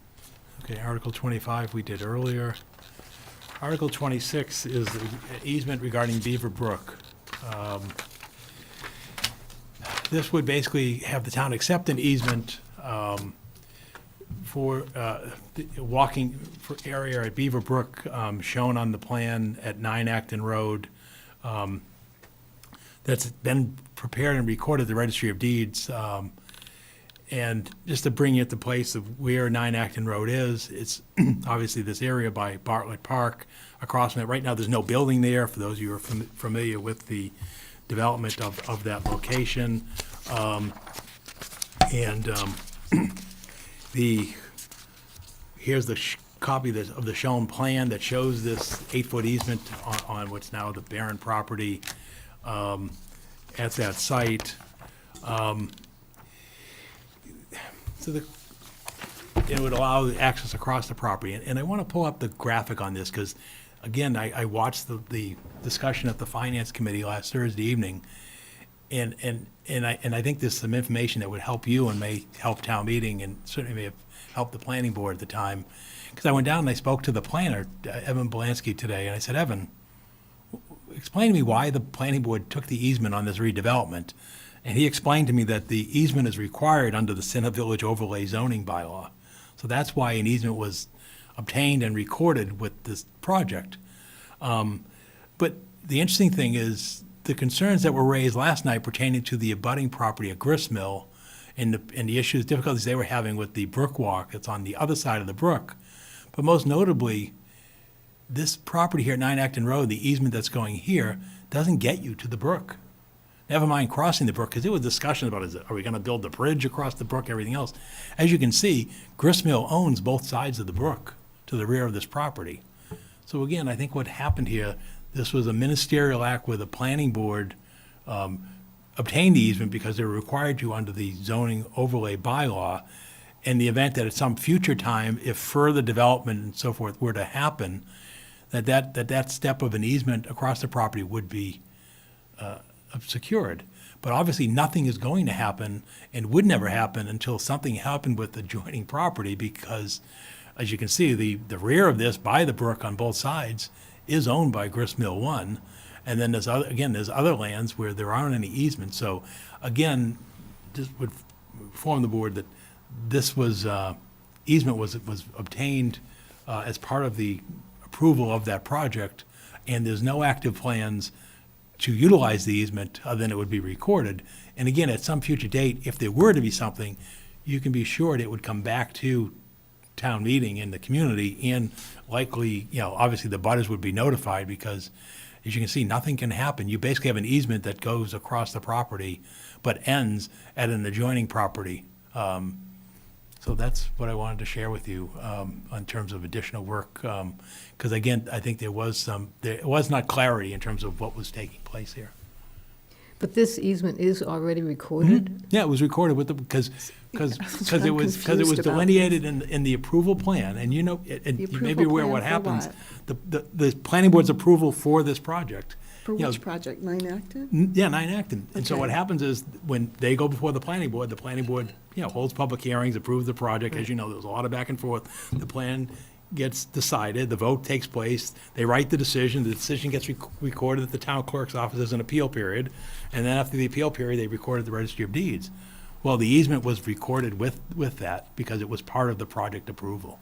S8: Okay, Article 25 we did earlier. Article 26 is the easement regarding Beaver Brook. This would basically have the town accept an easement for the walking for area at Beaver Brook, shown on the plan at 9 Acton Road. That's been prepared and recorded at the Registry of Deeds. And just to bring you at the place of where 9 Acton Road is, it's obviously this area by Bartlett Park. Across from it, right now, there's no building there, for those of you who are familiar with the development of that location. Here's the copy of the shown plan that shows this 8-foot easement on what's now the Barron property at that site. It would allow access across the property. And I want to pull up the graphic on this because, again, I watched the discussion at the Finance Committee last Thursday evening, and I think there's some information that would help you and may help town meeting and certainly may have helped the planning board at the time. Because I went down and I spoke to the planner, Evan Belansky, today, and I said, Evan, explain to me why the planning board took the easement on this redevelopment. And he explained to me that the easement is required under the Center Village Overlay Zoning Bylaw. So that's why an easement was obtained and recorded with this project. But the interesting thing is the concerns that were raised last night pertaining to the abutting property at Gristmill and the issues, difficulties they were having with the brook walk that's on the other side of the brook. But most notably, this property here at 9 Acton Road, the easement that's going here, doesn't get you to the brook. Never mind crossing the brook, because there was discussion about, are we going to build the bridge across the brook, everything else. As you can see, Gristmill owns both sides of the brook to the rear of this property. So again, I think what happened here, this was a ministerial act where the planning board obtained the easement because they were required to under the zoning overlay bylaw. In the event that at some future time, if further development and so forth were to happen, that step of an easement across the property would be secured. But obviously, nothing is going to happen and would never happen until something happened with the adjoining property because, as you can see, the rear of this by the brook on both sides is owned by Gristmill 1. And then there's other lands where there aren't any easements. So again, this would inform the board that this easement was obtained as part of the approval of that project, and there's no active plans to utilize the easement other than it would be recorded. And again, at some future date, if there were to be something, you can be sure it would come back to town meeting in the community, and likely, obviously the butters would be notified because, as you can see, nothing can happen. You basically have an easement that goes across the property but ends at an adjoining property. So that's what I wanted to share with you in terms of additional work. Because again, I think there was not clarity in terms of what was taking place here.
S1: But this easement is already recorded?
S8: Yeah, it was recorded with the, because
S3: That's what
S8: it
S3: I'm
S8: was
S3: confused about.
S8: delineated in the approval plan, and you know, and
S3: The
S8: you may
S3: approval
S8: be aware
S3: plan
S8: what
S3: for
S8: happens.
S3: what?
S8: The planning board's approval for this project.
S3: For
S8: you know,
S3: which project, 9 Acton?
S8: Yeah, 9 Acton. And so what
S3: Okay.
S8: happens is, when they go before the planning board, you know, holds public hearings, approves the project. As you know, there was a lot of back and forth. The plan gets decided, the vote takes place, they write the decision gets recorded at the town clerk's office as an appeal period, and then after the appeal period, they record at the registry of deeds. Well, the easement was recorded with that because it was part of the project approval.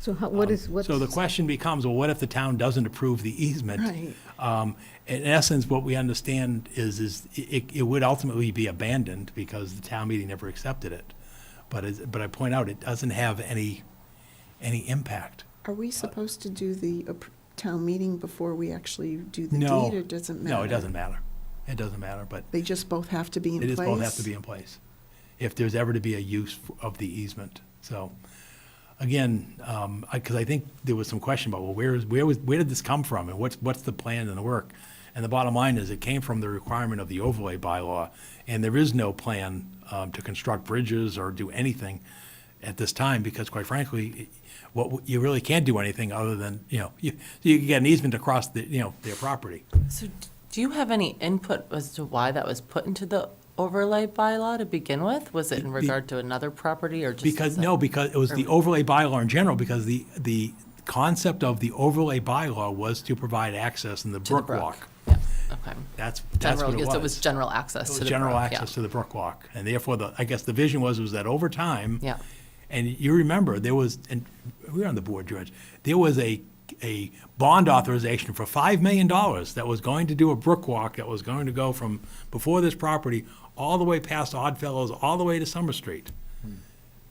S1: So what's?
S8: So the question becomes, well, what if the town doesn't approve the easement?
S3: Right.
S8: In essence, what we understand is it would ultimately be abandoned because the town meeting never accepted it. But I point out, it doesn't have any impact.
S3: Are we supposed to do the town meeting before we actually do the
S8: No.
S3: deed, or does it matter?
S8: No, it doesn't matter. It doesn't matter, but
S3: They just both have to be in
S8: they
S3: place?
S8: just both have to be in place if there's ever to be a use of the easement. So, again, because I think there was some question about, well, where did this come from, and what's the plan and the work? And the bottom line is, it came from the requirement of the overlay bylaw, and there is no plan to construct bridges or do anything at this time, because quite frankly, you really can't do anything other than, you know, you can get an easement across their property.
S5: So do you have any input as to why that was put into the overlay bylaw to begin with? Was it in regard to another property or just?
S8: Because it was the overlay bylaw in general, because the concept of the overlay bylaw was to provide access in the
S5: To the
S8: brook
S5: brook.
S8: walk.
S5: Yeah, okay.
S8: That's
S5: General,
S8: what it was.
S5: it was general access
S8: It
S5: to
S8: was
S5: the
S8: general
S5: brook, yeah.
S8: access to the brook walk, and therefore, I guess the vision was that over time.
S5: Yeah.
S8: And you remember, there was, and we were on the board, George, there was a bond authorization for $5 million that was going to do a brook walk that was going to go from before this property all the way past Oddfellows, all the way to Summer Street.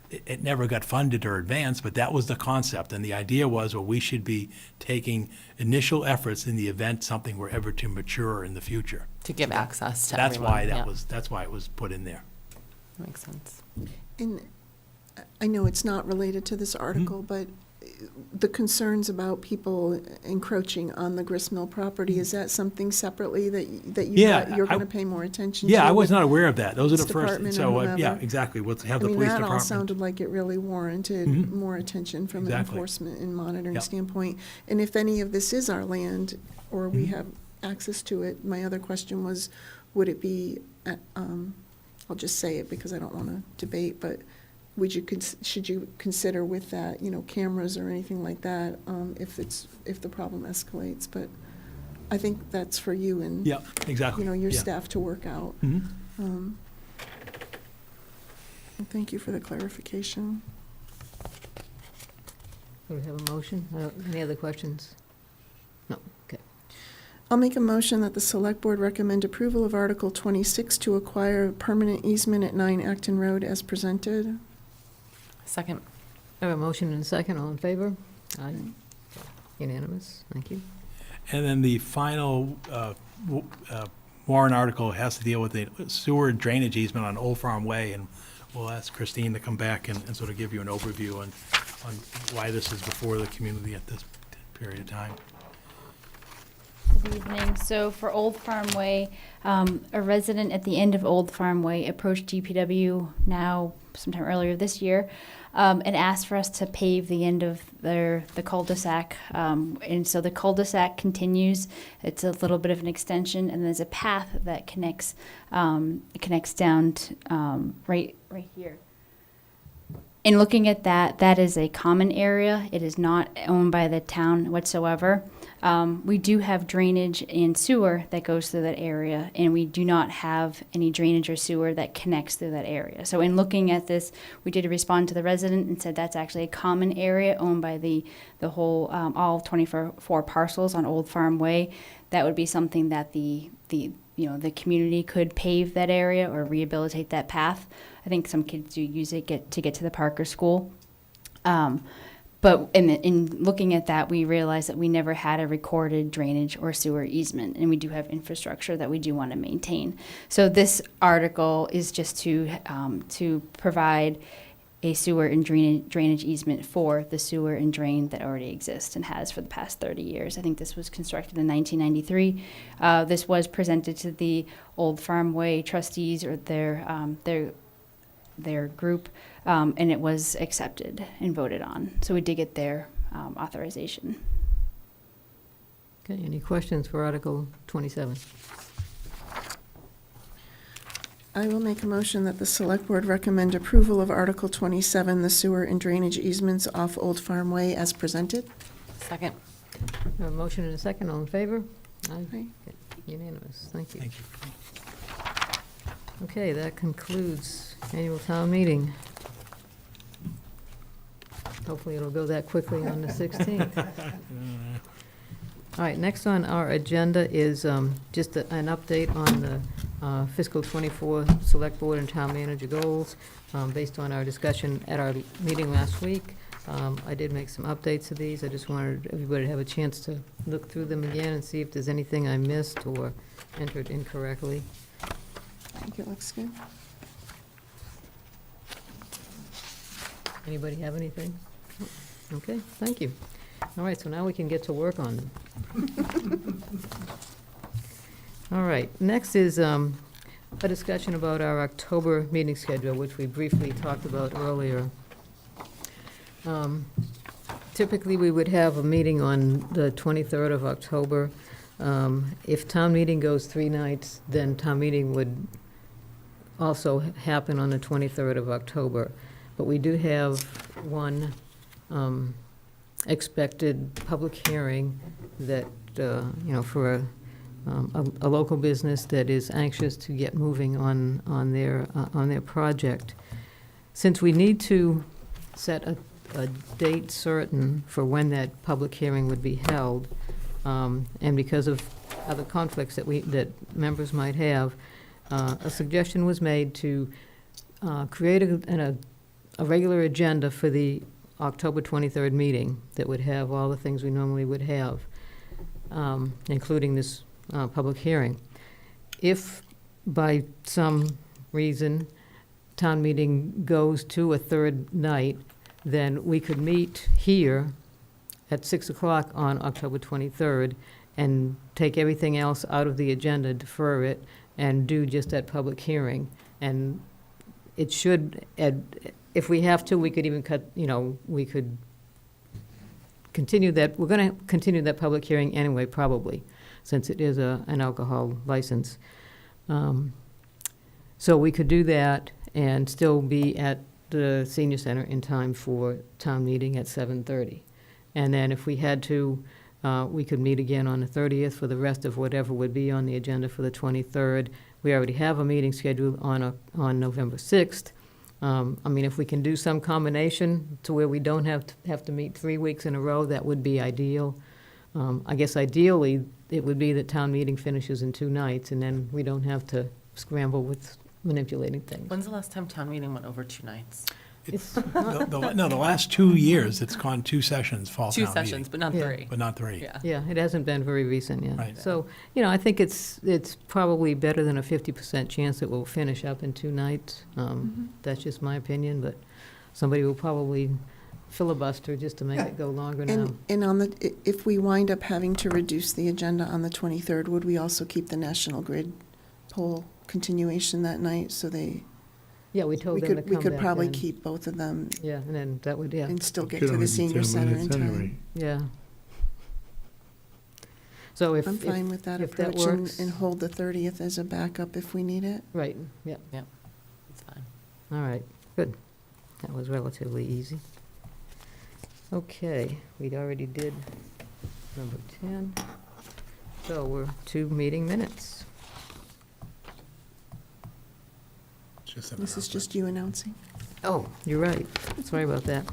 S8: It never got funded or advanced, but that was the concept. And the idea was, well, we should be taking initial efforts in the event something were ever to mature in the future.
S5: To give access to
S8: That's
S5: everyone.
S8: why
S5: yeah.
S8: that's why it was put in there.
S5: Makes sense.
S3: And I know it's not related to this article, but the concerns about people encroaching on the gristmill property, is that something separately that
S8: Yeah,
S3: you're
S8: I-
S3: going to pay more attention to?
S8: Yeah, I was
S3: with
S8: not aware of that. Those are the
S3: police
S8: first,
S3: department
S8: so,
S3: or
S8: yeah,
S3: whoever?
S8: exactly. We'll have
S3: I
S8: the
S3: mean,
S8: police
S3: that all
S8: department.
S3: sounded like it really warranted
S8: Mhm.
S3: more attention from an
S8: Exactly.
S3: enforcement and monitoring
S8: Yep.
S3: standpoint. And if any of this is our land, or we
S8: Mhm.
S3: have access to it, my other question was, would it be, I'll just say it because I don't want to debate, but should you consider with that, cameras or anything like that, if the problem escalates? But I think that's for you and,
S8: Yeah, exactly.
S3: your
S8: Yeah.
S3: staff to work out.
S8: Mhm.
S3: Well, thank you for the clarification.
S1: Do we have a motion? Any other questions? No, okay.
S3: I'll make a motion that the Select Board recommend approval of Article 26 to acquire a permanent easement at 9 Acton Road as presented.
S5: Second.
S1: I have a motion and a second. All in favor? Aye. Unanimous. Thank you.
S8: And then the final warrant article has to deal with the sewer drainage easement on Old Farm Way, and we'll ask Christine to come back and sort of give you an overview on why this is before the community at this period of time.
S9: Good evening. So for Old Farm Way, a resident at the end of Old Farm Way approached DPW now sometime earlier this year and asked for us to pave the end of the cul-de-sac. And so the cul-de-sac continues. It's a little bit of an extension, and there's a path that connects down to, right here. In looking at that, that is a common area. It is not owned by the town whatsoever. We do have drainage and sewer that goes through that area, and we do not have any drainage or sewer that connects through that area. So in looking at this, we did respond to the resident and said that's actually a common area owned by the whole, all 24 parcels on Old Farm Way. That would be something that the community could pave that area or rehabilitate that path. I think some kids do use it to get to the park or school. But in looking at that, we realized that we never had a recorded drainage or sewer easement, and we do have infrastructure that we do want to maintain. So this article is just to provide a sewer and drainage easement for the sewer and drain that already exists and has for the past 30 years. I think this was constructed in 1993. This was presented to the Old Farm Way trustees or their group, and it was accepted and voted on. So we did get their authorization.
S1: Okay, any questions for Article 27?
S3: I will make a motion that the Select Board recommend approval of Article 27, the sewer and drainage easements off Old Farm Way as presented.
S5: Second.
S1: A motion and a second, all in favor? Aye.
S3: Aye.
S1: Okay, unanimous, thank you.
S8: Thank you.
S1: Okay, that concludes annual town meeting. Hopefully it'll go that quickly on the 16th. All right, next on our agenda is just an update on the fiscal '24 Select Board and Town Manager goals. Based on our discussion at our meeting last week, I did make some updates to these. I just wanted everybody to have a chance to look through them again and see if there's anything I missed or entered incorrectly.
S3: I think it looks good.
S1: Anybody have anything? Okay, thank you. All right, so now we can get to work on them. All right, next is a discussion about our October meeting schedule, which we briefly talked about earlier. Typically, we would have a meeting on the 23rd of October. If town meeting goes 3 nights, then town meeting would also happen on the 23rd of October. But we do have one expected public hearing that, for a local business that is anxious to get moving on their project. Since we need to set a date certain for when that public hearing would be held, and because of other conflicts that members might have, a suggestion was made to create a regular agenda for the October 23rd meeting that would have all the things we normally would have, including this public hearing. If by some reason town meeting goes to a third night, then we could meet here at 6 o'clock on October 23rd and take everything else out of the agenda, defer it, and do just that public hearing. And it should, if we have to, we could even we could continue that. We're going to continue that public hearing anyway, probably, since it is an alcohol license. So we could do that and still be at the senior center in time for town meeting at 7:30. And then if we had to, we could meet again on the 30th for the rest of whatever would be on the agenda for the 23rd. We already have a meeting scheduled on November 6th. If we can do some combination to where we don't have to meet 3 weeks in a row, that would be ideal. I guess ideally, it would be that town meeting finishes in 2 nights, and then we don't have to scramble with manipulating things.
S5: When's the last time town meeting went over 2 nights?
S1: It's
S8: The last 2 years, it's gone 2 sessions, fall
S5: 2
S8: town
S5: sessions,
S8: meeting,
S5: but not
S1: Yeah.
S5: 3.
S8: but not 3.
S5: Yeah.
S1: Yeah, it hasn't been very recent yet.
S8: Right.
S1: So, I think it's probably better than a 50% chance that we'll finish up in 2 nights. That's just my opinion, but somebody will probably filibuster just to make it go longer now.
S3: And if we wind up having to reduce the agenda on the 23rd, would we also keep the National Grid poll continuation that night? So
S1: Yeah, we told them to come back
S3: we could probably
S1: then.
S3: keep both of them
S1: Yeah, and then that would, yeah,
S3: and still get
S2: Could
S3: to
S2: only
S3: the
S2: be
S3: senior
S2: 10
S3: center in
S2: minutes
S3: time.
S2: anyway.
S1: yeah. So if,
S3: I'm fine with that
S1: if that
S3: approach and
S1: works.
S3: hold the 30th as a backup if we need it.
S1: right, yeah,
S5: It's fine.
S1: all right, good. That was relatively easy. Okay, we already did number 10. So we're to meeting minutes.
S3: This is just you announcing.
S1: Oh, you're right. Sorry about that.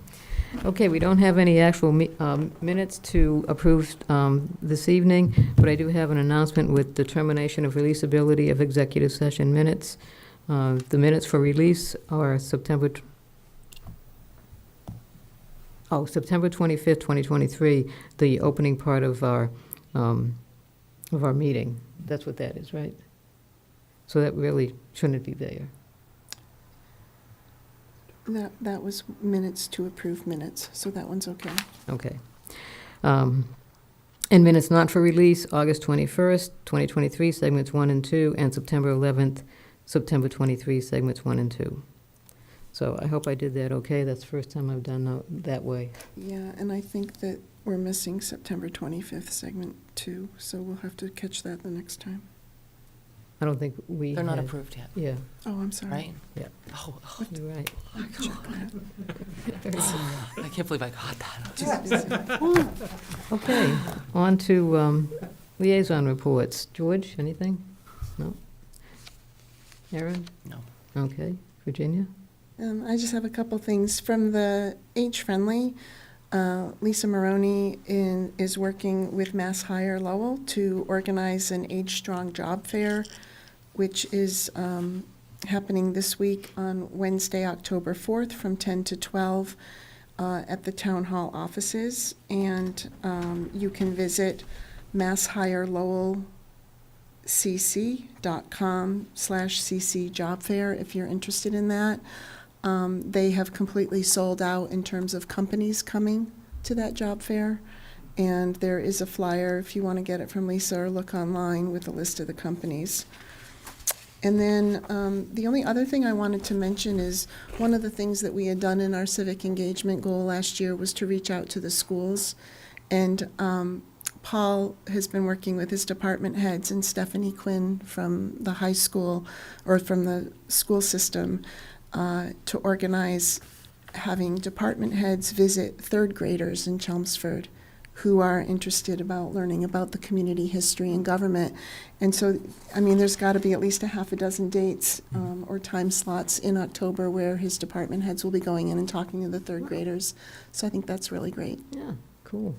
S1: Okay, we don't have any actual minutes to approve this evening, but I do have an announcement with determination of releasability of executive session minutes. The minutes for release are September 25th, 2023, the opening part of our meeting. That's what that is, right? So that really shouldn't be there.
S3: That was minutes to approve minutes, so that one's okay.
S1: Okay. And minutes not for release, August 21st, 2023, segments 1 and 2, and September 11th, September 23, segments 1 and 2. So I hope I did that okay. That's the first time I've done that way.
S3: Yeah, and I think that we're missing September 25th, segment 2, so we'll have to catch that the next time.
S1: I don't think we
S5: They're not
S1: had-
S5: approved yet,
S1: Yeah,
S3: Oh, I'm sorry.
S5: right?
S1: Yeah.
S5: Oh,
S1: you're right.
S3: I'll check that.
S5: I can't believe I got that.
S1: Okay, on to liaison reports. George, anything? No? Aaron?
S5: No.
S1: Okay. Virginia?
S3: I just have a couple things. From the Age Friendly, Lisa Maroney is working with Mass Hire Lowell to organize an Age Strong Job Fair, which is happening this week on Wednesday, October 4th, from 10 to 12 at the Town Hall offices. And you can visit masshirelowellcc.com/cc job fair if you're interested in that. They have completely sold out in terms of companies coming to that job fair. And there is a flyer if you want to get it from Lisa or look online with a list of the companies. And then the only other thing I wanted to mention is one of the things that we had done in our civic engagement goal last year was to reach out to the schools. And Paul has been working with his department heads and Stephanie Quinn from the high school or from the school system to organize having department heads visit third graders in Chelmsford who are interested about learning about the community history and government. And so, I mean, there's got to be at least a half a dozen dates or time slots in October where his department heads will be going in and talking to the third graders. So I think that's really great.
S1: Yeah, cool.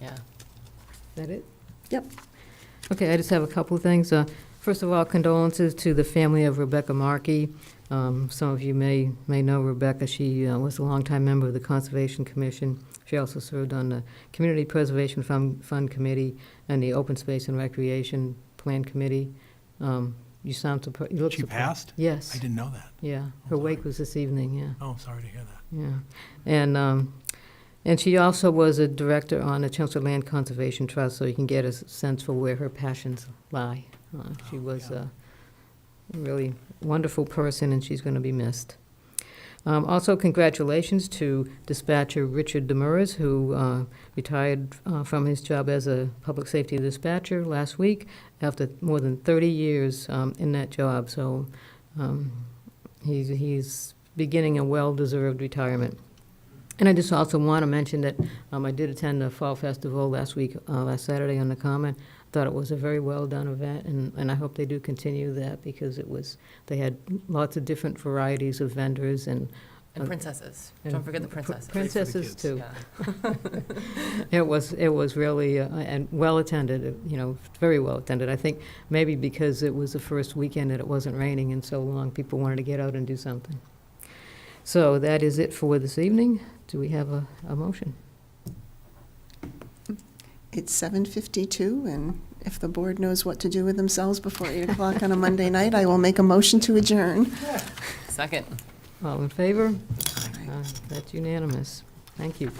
S5: Yeah.
S1: Is that it?
S3: Yep.
S1: Okay, I just have a couple of things. First of all, condolences to the family of Rebecca Markey. Some of you may know Rebecca. She was a longtime member of the Conservation Commission. She also served on the Community Preservation Fund Committee and the Open Space and Recreation Plan Committee. You sound surprised. You look
S8: She
S1: surprised.
S8: passed?
S1: Yes.
S8: I didn't know that.
S1: Yeah. Her
S8: Oh,
S1: wake
S8: sorry.
S1: was this evening, yeah.
S8: Oh, sorry to hear that.
S1: Yeah. And she also was a director on the Chelmsford Land Conservation Trust, so you can get a sense for where her passions lie. She was a really wonderful person, and she's going to be missed. Also, congratulations to dispatcher Richard Demers, who retired from his job as a public safety dispatcher last week after more than 30 years in that job. So he's beginning a well-deserved retirement. And I just also want to mention that I did attend the Fall Festival last Saturday on the Common. Thought it was a very well-done event, and I hope they do continue that because they had lots of different varieties of vendors and
S5: princesses.
S1: and
S5: Don't forget the princesses.
S1: princesses
S8: kids.
S1: too.
S5: Yeah.
S1: It was really and well attended. Very well attended. I think maybe because it was the first weekend and it wasn't raining in so long, people wanted to get out and do something. So that is it for this evening. Do we have a motion?
S3: It's 7:52, and if the board knows what to do with themselves before 8 o'clock on a Monday night, I will make a motion to adjourn.
S5: Second.
S1: All in favor? That's unanimous. Thank you.